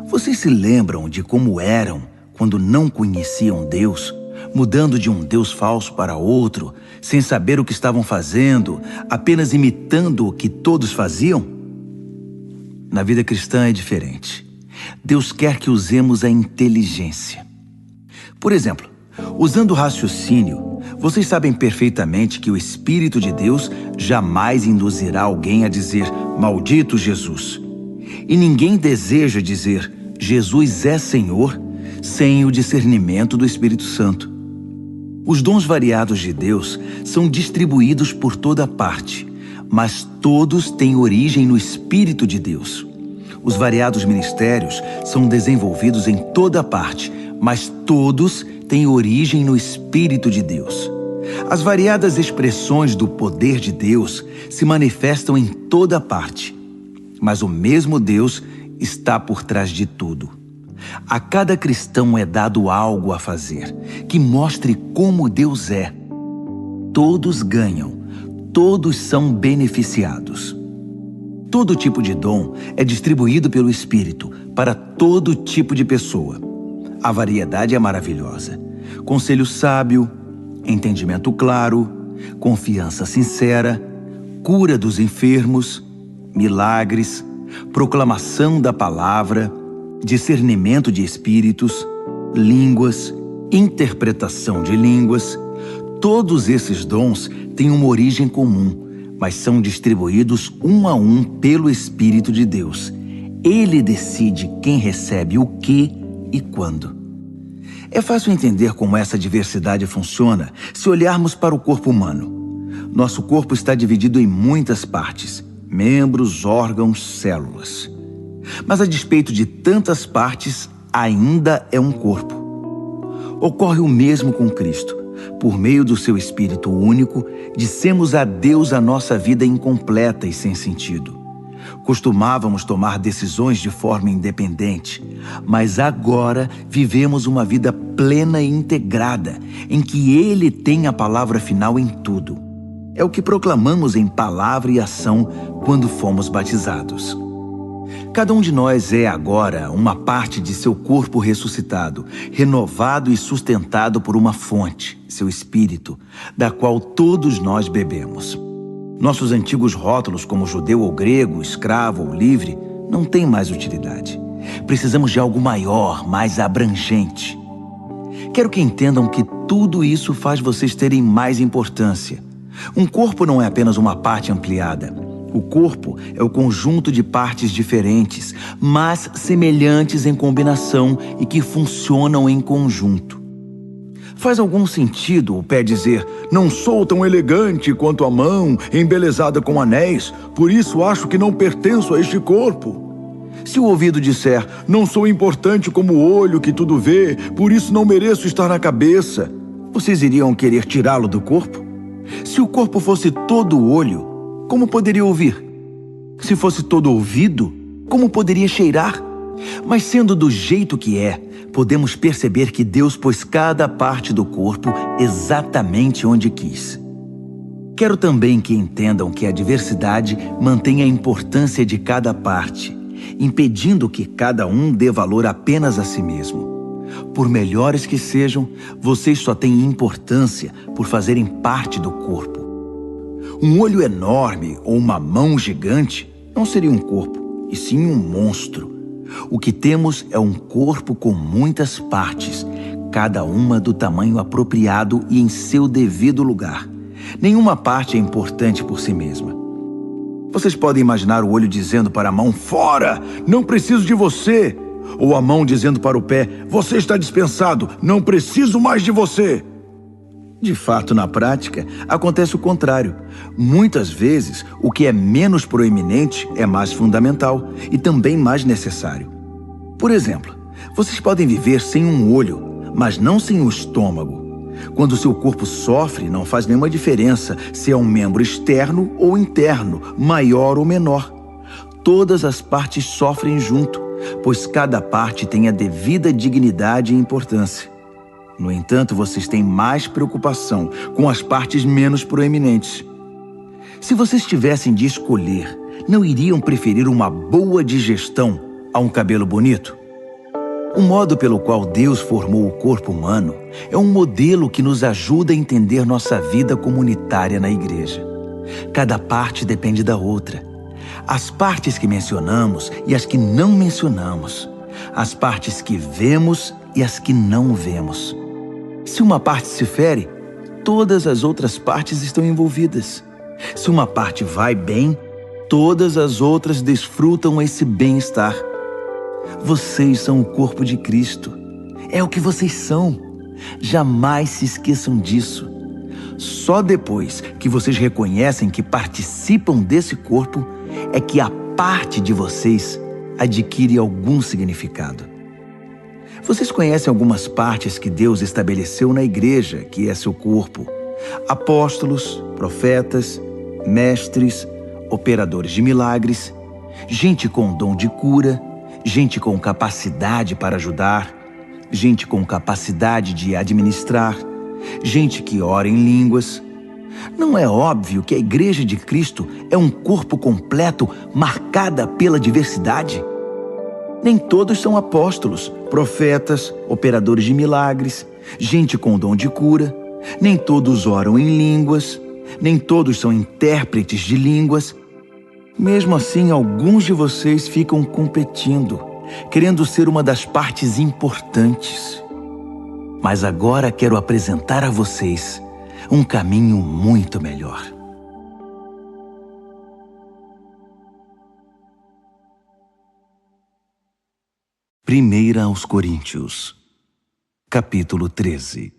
Vocês se lembram de como eram quando não conheciam Deus, mudando de um Deus falso para outro, sem saber o que estavam fazendo, apenas imitando o que todos faziam? Na vida cristã é diferente. Deus quer que usemos a inteligência. Por exemplo, usando o raciocínio, vocês sabem perfeitamente que o Espírito de Deus jamais induzirá alguém a dizer "Maldito Jesus". E ninguém deseja dizer "Jesus é Senhor" sem o discernimento do Espírito Santo. Os dons variados de Deus são distribuídos por toda parte, mas todos têm origem no Espírito de Deus. Os variados ministérios são desenvolvidos em toda parte, mas todos têm origem no Espírito de Deus. As variadas expressões do poder de Deus se manifestam em toda parte, mas o mesmo Deus está por trás de tudo. A cada cristão é dado algo a fazer, que mostre como Deus é. Todos ganham, todos são beneficiados. Todo tipo de dom é distribuído pelo Espírito para todo tipo de pessoa. A variedade é maravilhosa. Conselho sábio, entendimento claro, confiança sincera, cura dos enfermos, milagres, proclamação da palavra, discernimento de espíritos, línguas, interpretação de línguas. Todos esses dons têm uma origem comum, mas são distribuídos um a um pelo Espírito de Deus. Ele decide quem recebe o que e quando. É fácil entender como essa diversidade funciona se olharmos para o corpo humano. Nosso corpo está dividido em muitas partes, membros, órgãos, células. Mas a despeito de tantas partes, ainda é um corpo. Ocorre o mesmo com Cristo. Por meio do seu Espírito único, dissemos a Deus a nossa vida incompleta e sem sentido. Costumávamos tomar decisões de forma independente, mas agora vivemos uma vida plena e integrada, em que Ele tem a palavra final em tudo. É o que proclamamos em palavra e ação quando fomos batizados. Cada um de nós é agora uma parte de seu corpo ressuscitado, renovado e sustentado por uma fonte, seu Espírito, da qual todos nós bebemos. Nossos antigos rótulos como judeu ou grego, escravo ou livre, não têm mais utilidade. Precisamos de algo maior, mais abrangente. Quero que entendam que tudo isso faz vocês terem mais importância. Um corpo não é apenas uma parte ampliada. O corpo é o conjunto de partes diferentes, mas semelhantes em combinação e que funcionam em conjunto. Faz algum sentido o pé dizer: não sou tão elegante quanto a mão, embelezada com anéis, por isso acho que não pertenço a este corpo? Se o ouvido disser: não sou importante como o olho que tudo vê, por isso não mereço estar na cabeça, vocês iriam querer tirá-lo do corpo? Se o corpo fosse todo olho, como poderia ouvir? Se fosse todo ouvido, como poderia cheirar? Mas sendo do jeito que é, podemos perceber que Deus pôs cada parte do corpo exatamente onde quis. Quero também que entendam que a diversidade mantém a importância de cada parte, impedindo que cada um dê valor apenas a si mesmo. Por melhores que sejam, vocês só têm importância por fazerem parte do corpo. Um olho enorme ou uma mão gigante não seria um corpo, e sim um monstro. O que temos é um corpo com muitas partes, cada uma do tamanho apropriado e em seu devido lugar. Nenhuma parte é importante por si mesma. Vocês podem imaginar o olho dizendo para a mão: fora, não preciso de você. Ou a mão dizendo para o pé: você está dispensado, não preciso mais de você. De fato, na prática, acontece o contrário. Muitas vezes, o que é menos proeminente é mais fundamental e também mais necessário. Por exemplo, vocês podem viver sem um olho, mas não sem o estômago. Quando seu corpo sofre, não faz nenhuma diferença se é um membro externo ou interno, maior ou menor. Todas as partes sofrem junto, pois cada parte tem a devida dignidade e importância. No entanto, vocês têm mais preocupação com as partes menos proeminentes. Se vocês tivessem de escolher, não iriam preferir uma boa digestão a um cabelo bonito? O modo pelo qual Deus formou o corpo humano é um modelo que nos ajuda a entender nossa vida comunitária na igreja. Cada parte depende da outra. As partes que mencionamos e as que não mencionamos. As partes que vemos e as que não vemos. Se uma parte se fere, todas as outras partes estão envolvidas. Se uma parte vai bem, todas as outras desfrutam esse bem-estar. Vocês são o corpo de Cristo. É o que vocês são. Jamais se esqueçam disso. Só depois que vocês reconhecem que participam desse corpo, é que a parte de vocês adquire algum significado. Vocês conhecem algumas partes que Deus estabeleceu na igreja, que é seu corpo: apóstolos, profetas, mestres, operadores de milagres, gente com dom de cura, gente com capacidade para ajudar, gente com capacidade de administrar, gente que ora em línguas. Não é óbvio que a Igreja de Cristo é um corpo completo marcada pela diversidade? Nem todos são apóstolos, profetas, operadores de milagres, gente com dom de cura. Nem todos oram em línguas. Nem todos são intérpretes de línguas. Mesmo assim, alguns de vocês ficam competindo, querendo ser uma das partes importantes. Mas agora quero apresentar a vocês um caminho muito melhor. 1 aos Coríntios, capítulo 13.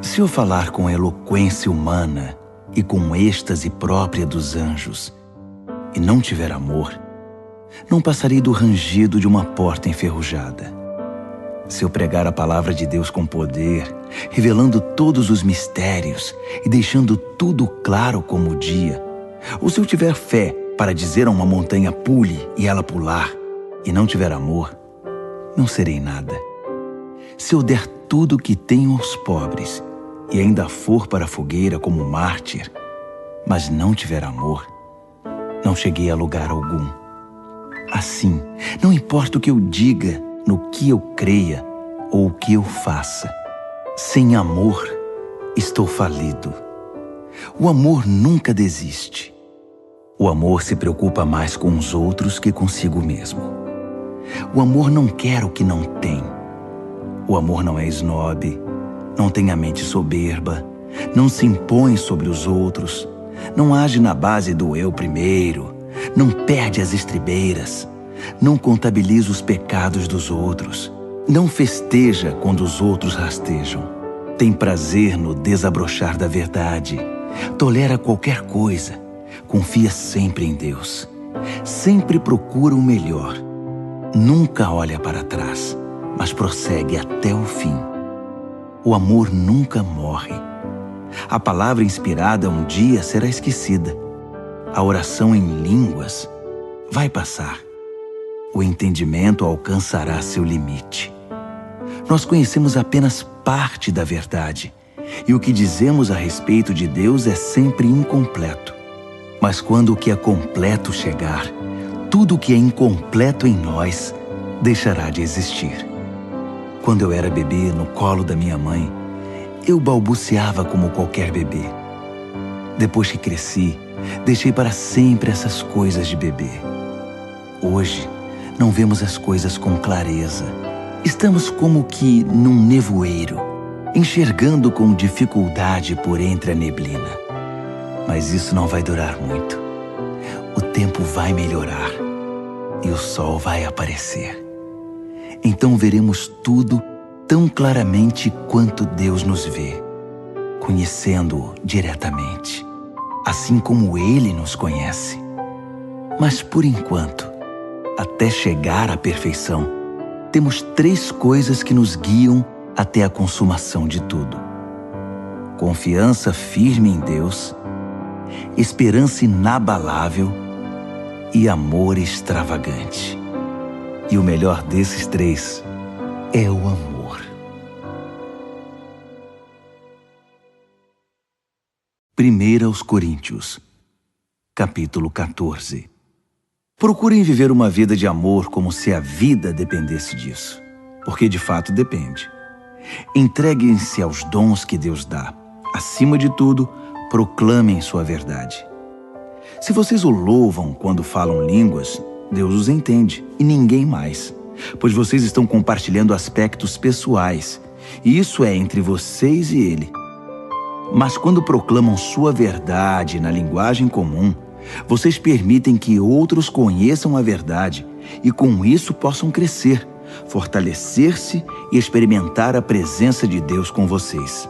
Se eu falar com eloquência humana e com êxtase própria dos anjos, e não tiver amor, não passarei do rangido de uma porta enferrujada. Se eu pregar a palavra de Deus com poder, revelando todos os mistérios e deixando tudo claro como o dia, ou se eu tiver fé para dizer a uma montanha pule e ela pular, e não tiver amor, não serei nada. Se eu der tudo o que tenho aos pobres e ainda for para a fogueira como mártir, mas não tiver amor, não cheguei a lugar algum. Assim, não importa o que eu diga, no que eu creia ou o que eu faça, sem amor, estou falido. O amor nunca desiste. O amor se preocupa mais com os outros que consigo mesmo. O amor não quer o que não tem. O amor não é esnobe, não tem a mente soberba, não se impõe sobre os outros, não age na base do eu primeiro, não perde as estribeiras, não contabiliza os pecados dos outros, não festeja quando os outros rastejam. Tem prazer no desabrochar da verdade. Tolera qualquer coisa. Confia sempre em Deus. Sempre procura o melhor. Nunca olha para trás, mas prossegue até o fim. O amor nunca morre. A palavra inspirada um dia será esquecida. A oração em línguas vai passar. O entendimento alcançará seu limite. Nós conhecemos apenas parte da verdade, e o que dizemos a respeito de Deus é sempre incompleto. Mas quando o que é completo chegar, tudo o que é incompleto em nós deixará de existir. Quando eu era bebê no colo da minha mãe, eu balbuciava como qualquer bebê. Depois que cresci, deixei para sempre essas coisas de bebê. Hoje, não vemos as coisas com clareza. Estamos como que num nevoeiro, enxergando com dificuldade por entre a neblina. Mas isso não vai durar muito. O tempo vai melhorar e o sol vai aparecer. Então veremos tudo tão claramente quanto Deus nos vê, conhecendo-o diretamente, assim como Ele nos conhece. Mas por enquanto, até chegar à perfeição, temos 3 coisas que nos guiam até a consumação de tudo: confiança firme em Deus, esperança inabalável e amor extravagante. E o melhor desses 3 é o amor. 1 Coríntios, capítulo 14. Procurem viver uma vida de amor como se a vida dependesse disso, porque de fato depende. Entreguem-se aos dons que Deus dá. Acima de tudo, proclamem sua verdade. Se vocês o louvam quando falam línguas, Deus os entende e ninguém mais, pois vocês estão compartilhando aspectos pessoais, e isso é entre vocês e Ele. Mas quando proclamam sua verdade na linguagem comum, vocês permitem que outros conheçam a verdade e com isso possam crescer, fortalecer-se e experimentar a presença de Deus com vocês.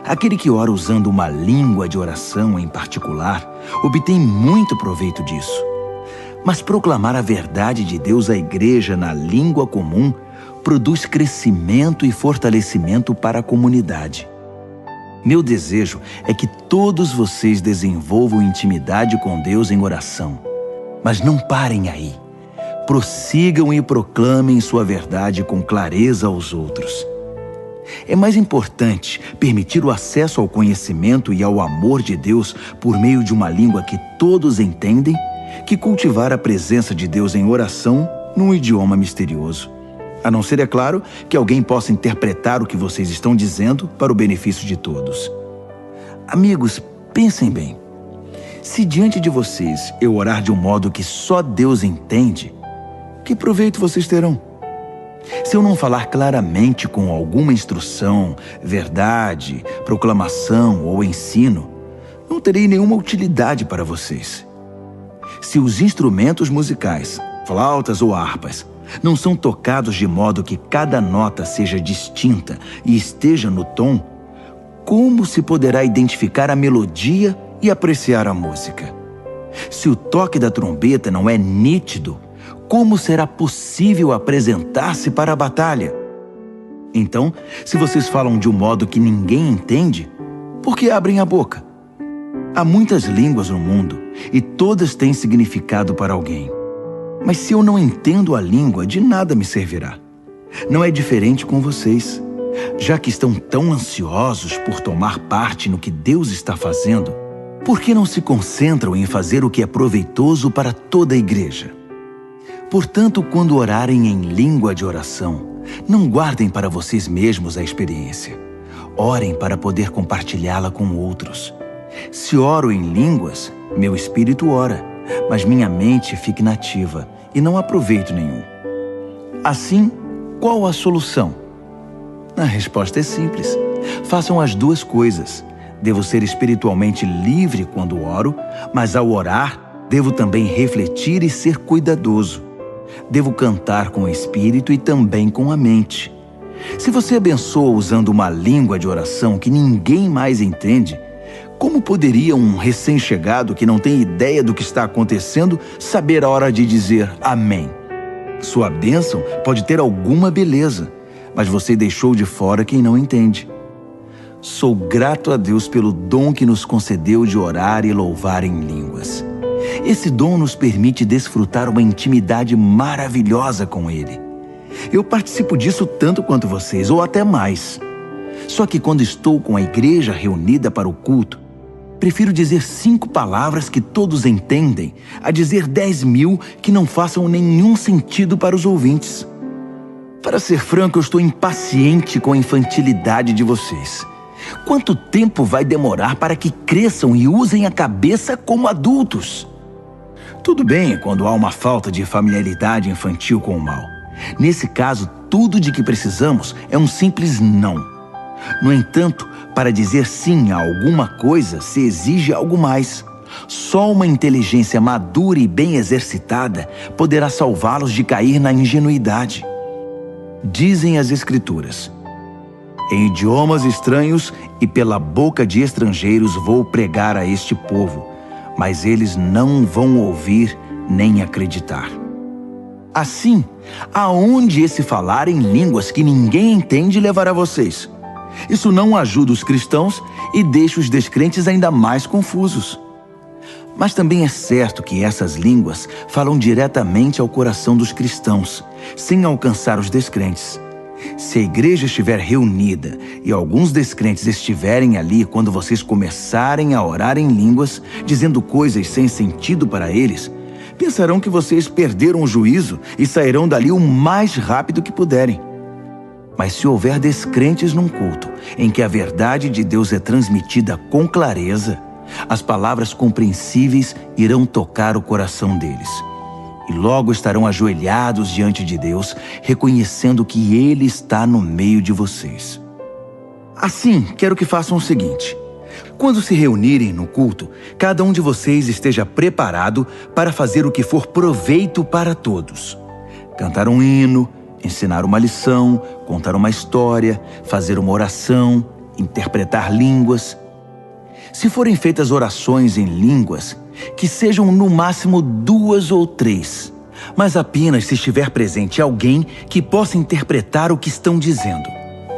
Aquele que ora usando uma língua de oração em particular obtém muito proveito disso. Mas proclamar a verdade de Deus à igreja na língua comum produz crescimento e fortalecimento para a comunidade. Meu desejo é que todos vocês desenvolvam intimidade com Deus em oração. Mas não parem aí. Prossigam e proclamem sua verdade com clareza aos outros. É mais importante permitir o acesso ao conhecimento e ao amor de Deus por meio de uma língua que todos entendem que cultivar a presença de Deus em oração num idioma misterioso. A não ser, é claro, que alguém possa interpretar o que vocês estão dizendo para o benefício de todos. Amigos, pensem bem. Se diante de vocês eu orar de um modo que só Deus entende, que proveito vocês terão? Se eu não falar claramente com alguma instrução, verdade, proclamação ou ensino, não terei nenhuma utilidade para vocês. Se os instrumentos musicais, flautas ou harpas, não são tocados de modo que cada nota seja distinta e esteja no tom, como se poderá identificar a melodia e apreciar a música? Se o toque da trombeta não é nítido, como será possível apresentar-se para a batalha? Então, se vocês falam de um modo que ninguém entende, por que abrem a boca? Há muitas línguas no mundo e todas têm significado para alguém. Mas se eu não entendo a língua, de nada me servirá. Não é diferente com vocês. Já que estão tão ansiosos por tomar parte no que Deus está fazendo, por que não se concentram em fazer o que é proveitoso para toda a igreja? Portanto, quando orarem em língua de oração, não guardem para vocês mesmos a experiência. Orem para poder compartilhá-la com outros. Se oro em línguas, meu espírito ora, mas minha mente fica inativa e não há proveito nenhum. Assim, qual a solução? A resposta é simples. Façam as 2 coisas. Devo ser espiritualmente livre quando oro, mas ao orar, devo também refletir e ser cuidadoso. Devo cantar com o espírito e também com a mente. Se você abençoa usando uma língua de oração que ninguém mais entende, como poderia um recém-chegado que não tem ideia do que está acontecendo saber a hora de dizer amém? Sua bênção pode ter alguma beleza, mas você deixou de fora quem não entende. Sou grato a Deus pelo dom que nos concedeu de orar e louvar em línguas. Esse dom nos permite desfrutar uma intimidade maravilhosa com Ele. Eu participo disso tanto quanto vocês, ou até mais. Só que quando estou com a igreja reunida para o culto, prefiro dizer 5 palavras que todos entendem a dizer 10.000 que não façam nenhum sentido para os ouvintes. Para ser franco, eu estou impaciente com a infantilidade de vocês. Quanto tempo vai demorar para que cresçam e usem a cabeça como adultos? Tudo bem quando há uma falta de familiaridade infantil com o mal. Nesse caso, tudo de que precisamos é um simples não. No entanto, para dizer sim a alguma coisa, se exige algo mais. Só uma inteligência madura e bem exercitada poderá salvá-los de cair na ingenuidade. Dizem as Escrituras: em idiomas estranhos e pela boca de estrangeiros vou pregar a este povo, mas eles não vão ouvir nem acreditar. Assim, aonde esse falar em línguas que ninguém entende levará vocês? Isso não ajuda os cristãos e deixa os descrentes ainda mais confusos. Mas também é certo que essas línguas falam diretamente ao coração dos cristãos, sem alcançar os descrentes. Se a igreja estiver reunida e alguns descrentes estiverem ali quando vocês começarem a orar em línguas, dizendo coisas sem sentido para eles, pensarão que vocês perderam o juízo e sairão dali o mais rápido que puderem. Mas se houver descrentes num culto em que a verdade de Deus é transmitida com clareza, as palavras compreensíveis irão tocar o coração deles. E logo estarão ajoelhados diante de Deus, reconhecendo que Ele está no meio de vocês. Assim, quero que façam o seguinte: quando se reunirem no culto, cada um de vocês esteja preparado para fazer o que for proveito para todos. Cantar um hino, ensinar uma lição, contar uma história, fazer uma oração, interpretar línguas. Se forem feitas orações em línguas, que sejam no máximo 2 ou 3, mas apenas se estiver presente alguém que possa interpretar o que estão dizendo.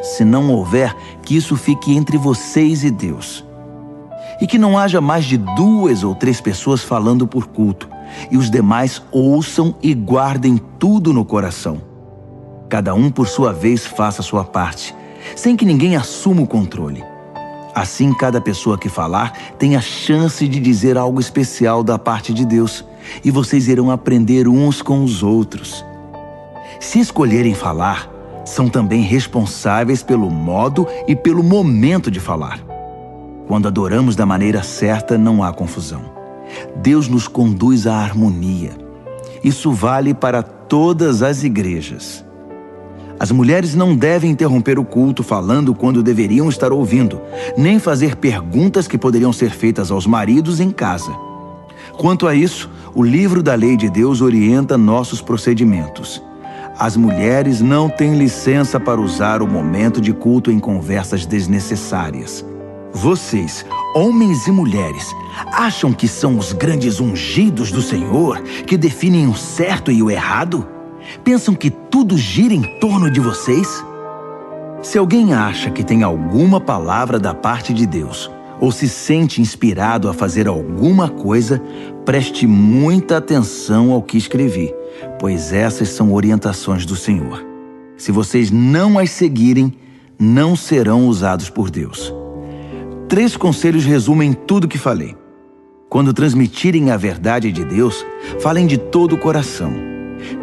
Se não houver, que isso fique entre vocês e Deus. E que não haja mais de 2 ou 3 pessoas falando por culto, e os demais ouçam e guardem tudo no coração. Cada um por sua vez faça a sua parte, sem que ninguém assuma o controle. Assim, cada pessoa que falar tem a chance de dizer algo especial da parte de Deus, e vocês irão aprender uns com os outros. Se escolherem falar, são também responsáveis pelo modo e pelo momento de falar. Quando adoramos da maneira certa, não há confusão. Deus nos conduz à harmonia. Isso vale para todas as igrejas. As mulheres não devem interromper o culto falando quando deveriam estar ouvindo, nem fazer perguntas que poderiam ser feitas aos maridos em casa. Quanto a isso, o livro da lei de Deus orienta nossos procedimentos. As mulheres não têm licença para usar o momento de culto em conversas desnecessárias. Vocês, homens e mulheres, acham que são os grandes ungidos do Senhor que definem o certo e o errado? Pensam que tudo gira em torno de vocês? Se alguém acha que tem alguma palavra da parte de Deus, ou se sente inspirado a fazer alguma coisa, preste muita atenção ao que escrevi, pois essas são orientações do Senhor. Se vocês não as seguirem, não serão usados por Deus. 3 conselhos resumem tudo que falei. Quando transmitirem a verdade de Deus, falem de todo o coração.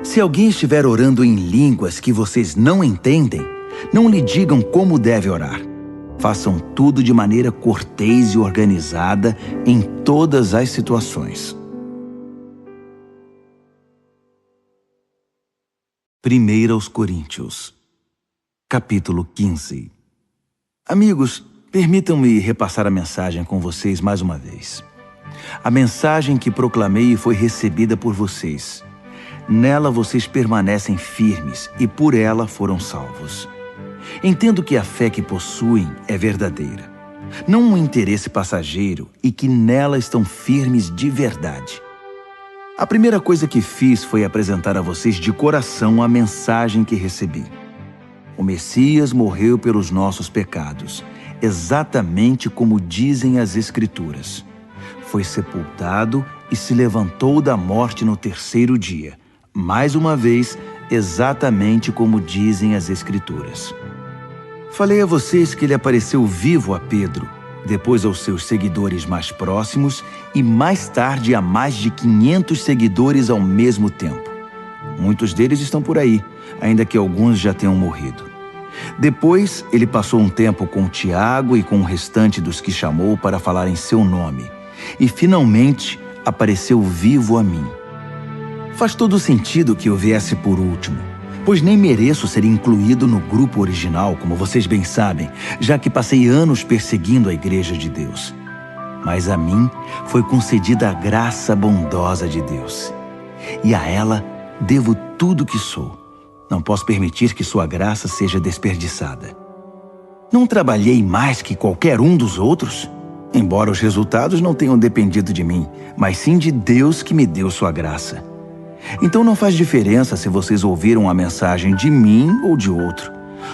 Se alguém estiver orando em línguas que vocês não entendem, não lhe digam como deve orar. Façam tudo de maneira cortês e organizada em todas as situações. 1 Coríntios, capítulo 15. Amigos, permitam-me repassar a mensagem com vocês mais uma vez. A mensagem que proclamei foi recebida por vocês. Nela vocês permanecem firmes e por ela foram salvos. Entendo que a fé que possuem é verdadeira, não um interesse passageiro, e que nela estão firmes de verdade. A primeira coisa que fiz foi apresentar a vocês de coração a mensagem que recebi. O Messias morreu pelos nossos pecados, exatamente como dizem as Escrituras. Foi sepultado e se levantou da morte no terceiro dia. Mais uma vez, exatamente como dizem as Escrituras. Falei a vocês que ele apareceu vivo a Pedro, depois aos seus seguidores mais próximos e mais tarde a mais de 500 seguidores ao mesmo tempo. Muitos deles estão por aí, ainda que alguns já tenham morrido. Depois, ele passou um tempo com Tiago e com o restante dos que chamou para falar em seu nome. E, finalmente, apareceu vivo a mim. Faz todo sentido que eu viesse por último, pois nem mereço ser incluído no grupo original, como vocês bem sabem, já que passei anos perseguindo a Igreja de Deus. Mas a mim foi concedida a graça bondosa de Deus. E a ela devo tudo que sou. Não posso permitir que sua graça seja desperdiçada. Não trabalhei mais que qualquer um dos outros, embora os resultados não tenham dependido de mim, mas sim de Deus que me deu sua graça. Então não faz diferença se vocês ouviram a mensagem de mim ou de outro.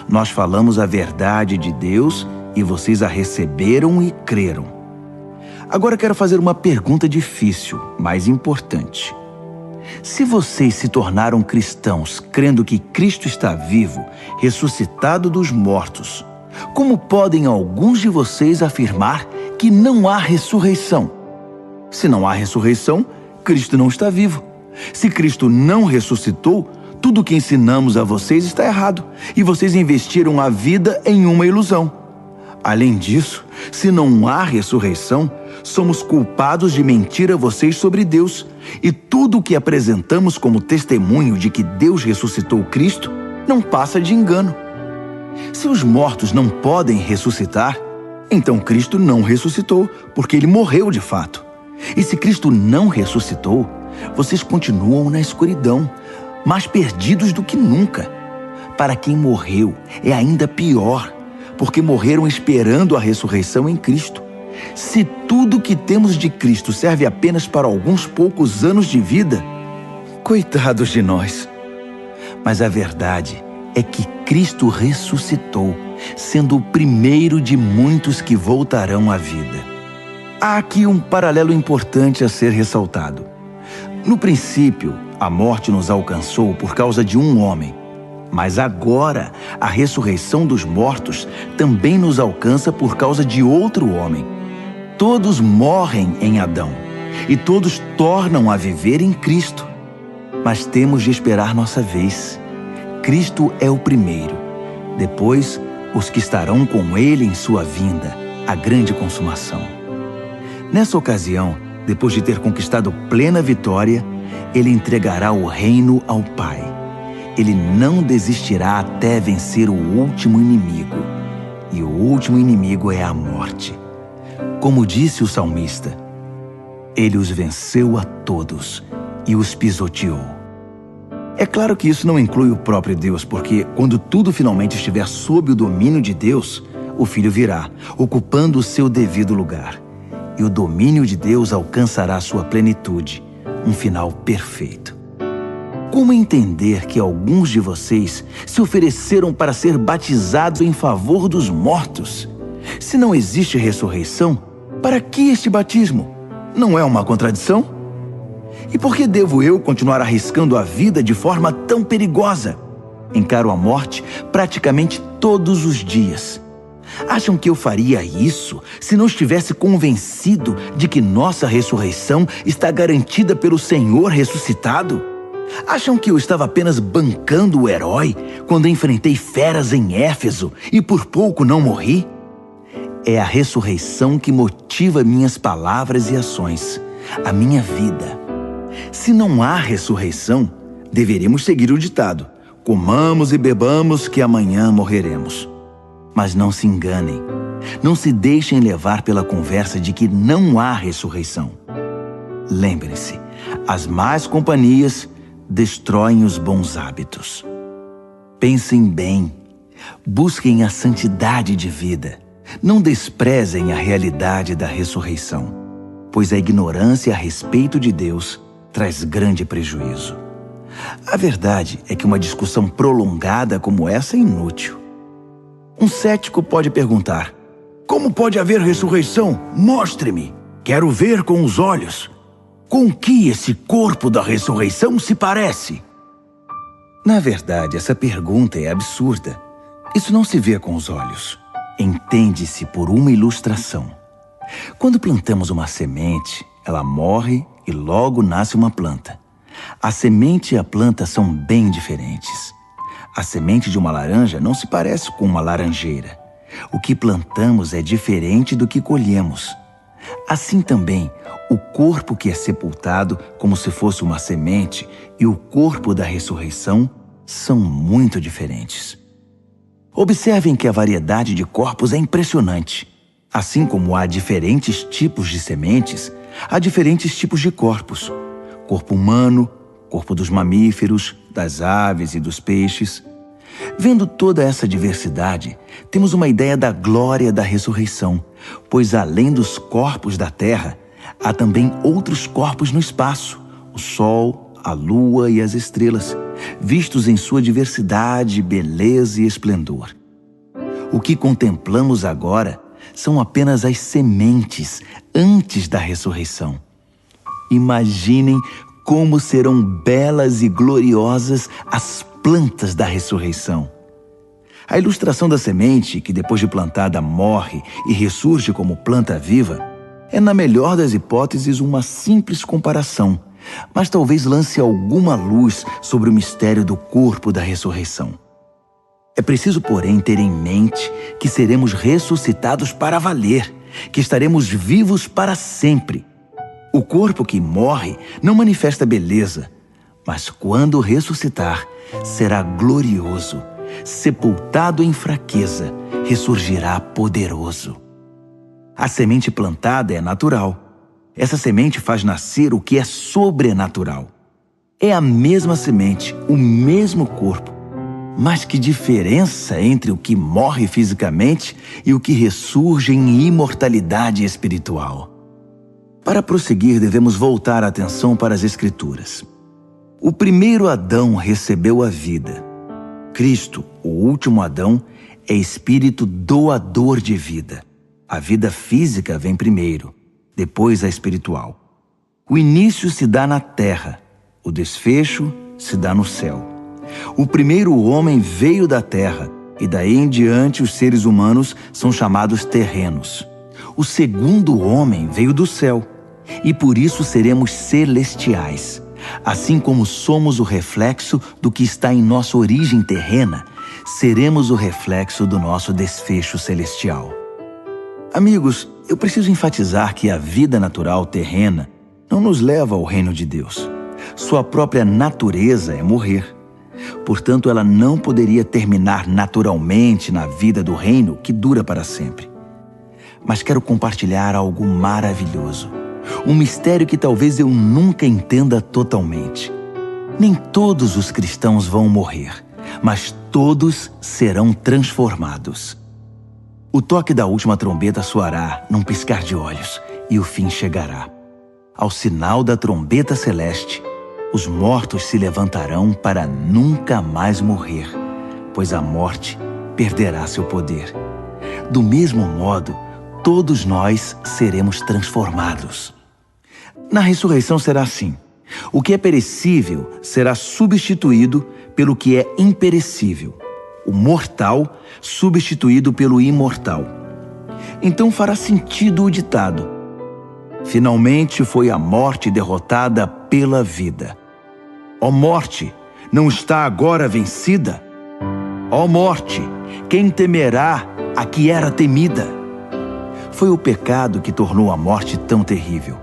Nós falamos a verdade de Deus e vocês a receberam e creram. Agora quero fazer uma pergunta difícil, mas importante. Se vocês se tornaram cristãos crendo que Cristo está vivo, ressuscitado dos mortos, como podem alguns de vocês afirmar que não há ressurreição? Se não há ressurreição, Cristo não está vivo. Se Cristo não ressuscitou, tudo o que ensinamos a vocês está errado, e vocês investiram a vida em uma ilusão. Além disso, se não há ressurreição, somos culpados de mentir a vocês sobre Deus, e tudo o que apresentamos como testemunho de que Deus ressuscitou Cristo não passa de engano. Se os mortos não podem ressuscitar, então Cristo não ressuscitou, porque ele morreu de fato. E se Cristo não ressuscitou, vocês continuam na escuridão, mais perdidos do que nunca. Para quem morreu, é ainda pior, porque morreram esperando a ressurreição em Cristo. Se tudo que temos de Cristo serve apenas para alguns poucos anos de vida, coitados de nós. Mas a verdade é que Cristo ressuscitou, sendo o primeiro de muitos que voltarão à vida. Há aqui um paralelo importante a ser ressaltado. No princípio, a morte nos alcançou por causa de um homem. Mas agora, a ressurreição dos mortos também nos alcança por causa de outro homem. Todos morrem em Adão, e todos tornam a viver em Cristo. Mas temos de esperar nossa vez. Cristo é o primeiro. Depois, os que estarão com ele em sua vinda, a grande consumação. Nessa ocasião, depois de ter conquistado plena vitória, ele entregará o reino ao Pai. Ele não desistirá até vencer o último inimigo. E o último inimigo é a morte. Como disse o salmista, ele os venceu a todos e os pisoteou. É claro que isso não inclui o próprio Deus, porque quando tudo finalmente estiver sob o domínio de Deus, o Filho virá, ocupando o seu devido lugar. E o domínio de Deus alcançará sua plenitude, um final perfeito. Como entender que alguns de vocês se ofereceram para ser batizados em favor dos mortos? Se não existe ressurreição, para que este batismo? Não é uma contradição? E por que devo eu continuar arriscando a vida de forma tão perigosa? Encaro a morte praticamente todos os dias. Acham que eu faria isso se não estivesse convencido de que nossa ressurreição está garantida pelo Senhor ressuscitado? Acham que eu estava apenas bancando o herói quando enfrentei feras em Éfeso e por pouco não morri? É a ressurreição que motiva minhas palavras e ações, a minha vida. Se não há ressurreição, deveríamos seguir o ditado: comamos e bebamos que amanhã morreremos. Mas não se enganem, não se deixem levar pela conversa de que não há ressurreição. Lembrem-se, as más companhias destroem os bons hábitos. Pensem bem, Busquem a santidade de vida. Não desprezem a realidade da ressurreição, pois a ignorância a respeito de Deus traz grande prejuízo. A verdade é que uma discussão prolongada como essa é inútil. Um cético pode perguntar: como pode haver ressurreição? Mostre-me. Quero ver com os olhos. Com que esse corpo da ressurreição se parece? Na verdade, essa pergunta é absurda. Isso não se vê com os olhos. Entende-se por uma ilustração. Quando plantamos uma semente, ela morre e logo nasce uma planta. A semente e a planta são bem diferentes. A semente de uma laranja não se parece com uma laranjeira. O que plantamos é diferente do que colhemos. Assim também, o corpo que é sepultado como se fosse uma semente e o corpo da ressurreição são muito diferentes. Observem que a variedade de corpos é impressionante. Assim como há diferentes tipos de sementes, há diferentes tipos de corpos. Corpo humano, corpo dos mamíferos, das aves e dos peixes. Vendo toda essa diversidade, temos uma ideia da glória da ressurreição, pois além dos corpos da terra, há também outros corpos no espaço, o sol, a lua e as estrelas, vistos em sua diversidade, beleza e esplendor. O que contemplamos agora são apenas as sementes antes da ressurreição. Imaginem como serão belas e gloriosas as plantas da ressurreição. A ilustração da semente, que depois de plantada morre e ressurge como planta viva, é, na melhor das hipóteses, uma simples comparação, mas talvez lance alguma luz sobre o mistério do corpo da ressurreição. É preciso, porém, ter em mente que seremos ressuscitados para valer, que estaremos vivos para sempre. O corpo que morre não manifesta beleza, mas quando ressuscitar, será glorioso. Sepultado em fraqueza, ressurgirá poderoso. A semente plantada é natural. Essa semente faz nascer o que é sobrenatural. É a mesma semente, o mesmo corpo. Mas que diferença entre o que morre fisicamente e o que ressurge em imortalidade espiritual. Para prosseguir, devemos voltar a atenção para as Escrituras. O primeiro Adão recebeu a vida. Cristo, o último Adão, é espírito doador de vida. A vida física vem primeiro, depois a espiritual. O início se dá na terra, o desfecho se dá no céu. O primeiro homem veio da terra, e daí em diante os seres humanos são chamados terrenos. O segundo homem veio do céu, e por isso seremos celestiais. Assim como somos o reflexo do que está em nossa origem terrena, seremos o reflexo do nosso desfecho celestial. Amigos, eu preciso enfatizar que a vida natural terrena não nos leva ao reino de Deus. Sua própria natureza é morrer. Portanto, ela não poderia terminar naturalmente na vida do reino que dura para sempre. Mas quero compartilhar algo maravilhoso. Um mistério que talvez eu nunca entenda totalmente. Nem todos os cristãos vão morrer, mas todos serão transformados. O toque da última trombeta soará num piscar de olhos e o fim chegará. Ao sinal da trombeta celeste, os mortos se levantarão para nunca mais morrer, pois a morte perderá seu poder. Do mesmo modo, todos nós seremos transformados. Na ressurreição será assim. O que é perecível será substituído pelo que é imperecível. O mortal substituído pelo imortal. Então fará sentido o ditado: finalmente foi a morte derrotada pela vida. Ó morte, não está agora vencida? Ó morte, quem temerá a que era temida? Foi o pecado que tornou a morte tão terrível.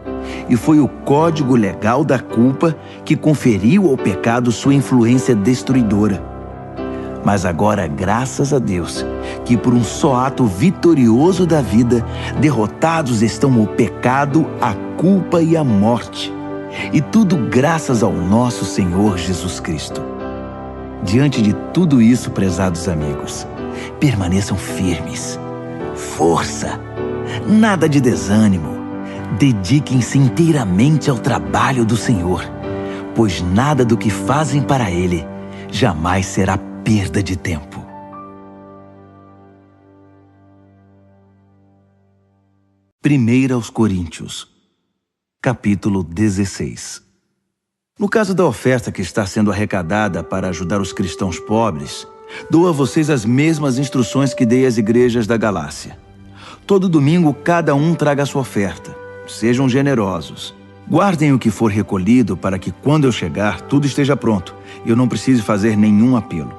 E foi o código legal da culpa que conferiu ao pecado sua influência destruidora. Mas agora, graças a Deus, que por um só ato vitorioso da vida, derrotados estão o pecado, a culpa e a morte. E tudo graças ao nosso Senhor Jesus Cristo. Diante de tudo isso, prezados amigos, Permaneçam firmes. Força! Nada de desânimo. Dediquem-se inteiramente ao trabalho do Senhor, pois nada do que fazem para Ele jamais será perda de tempo. Primeira aos Coríntios, capítulo 16. No caso da oferta que está sendo arrecadada para ajudar os cristãos pobres, dou a vocês as mesmas instruções que dei às igrejas da Galácia. Todo domingo, cada um traga a sua oferta. Sejam generosos. Guardem o que for recolhido para que, quando eu chegar, tudo esteja pronto e eu não precise fazer nenhum apelo.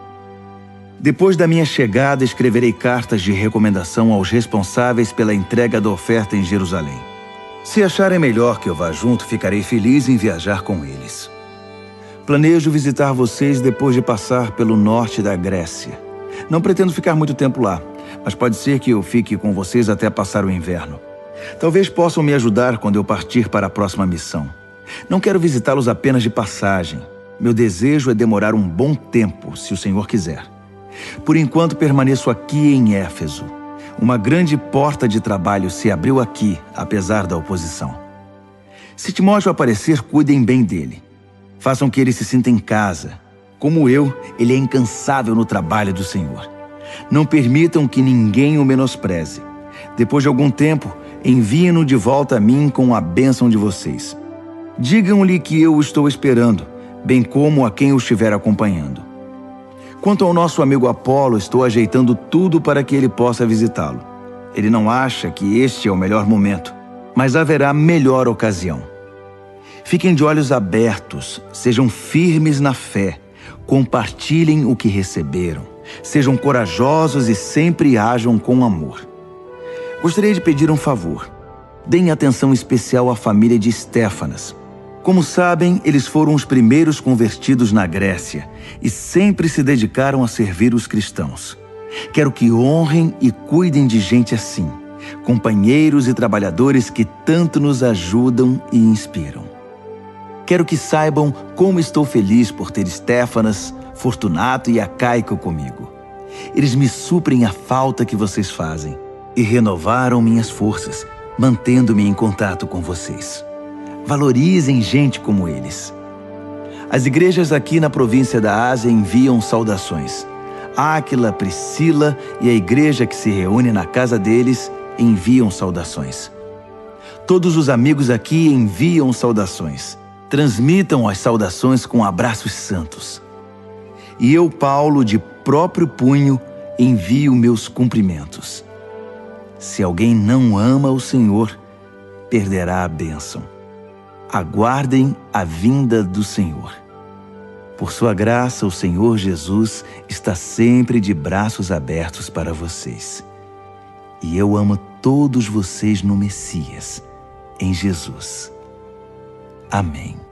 Depois da minha chegada, escreverei cartas de recomendação aos responsáveis pela entrega da oferta em Jerusalém. Se acharem melhor que eu vá junto, ficarei feliz em viajar com eles. Planejo visitar vocês depois de passar pelo norte da Grécia. Não pretendo ficar muito tempo lá, mas pode ser que eu fique com vocês até passar o inverno. Talvez possam me ajudar quando eu partir para a próxima missão. Não quero visitá-los apenas de passagem. Meu desejo é demorar um bom tempo, se o Senhor quiser. Por enquanto, permaneço aqui em Éfeso. Uma grande porta de trabalho se abriu aqui, apesar da oposição. Se Timóteo aparecer, cuidem bem dele. Façam que ele se sinta em casa. Como eu, ele é incansável no trabalho do Senhor. Não permitam que ninguém o menospreze. Depois de algum tempo, enviem-no de volta a mim com a bênção de vocês. Digam-lhe que eu o estou esperando, bem como a quem o estiver acompanhando. Quanto ao nosso amigo Apolo, estou ajeitando tudo para que ele possa visitá-lo. Ele não acha que este é o melhor momento, mas haverá melhor ocasião. Fiquem de olhos abertos, sejam firmes na fé, compartilhem o que receberam, sejam corajosos e sempre ajam com amor. Gostaria de pedir um favor. Deem atenção especial à família de Estéfanas. Como sabem, eles foram os primeiros convertidos na Grécia e sempre se dedicaram a servir os cristãos. Quero que honrem e cuidem de gente assim, companheiros e trabalhadores que tanto nos ajudam e inspiram. Quero que saibam como estou feliz por ter Estéfanas, Fortunato e Acaico comigo. Eles me suprem a falta que vocês fazem e renovaram minhas forças, mantendo-me em contato com vocês. Valorizem gente como eles. As igrejas aqui na província da Ásia enviam saudações. Áquila, Priscila e a igreja que se reúne na casa deles enviam saudações. Todos os amigos aqui enviam saudações. Transmitam as saudações com abraços santos. E eu, Paulo, de próprio punho, envio meus cumprimentos. Se alguém não ama o Senhor, perderá a bênção. Aguardem a vinda do Senhor. Por sua graça, o Senhor Jesus está sempre de braços abertos para vocês. E eu amo todos vocês no Messias, em Jesus. Amém.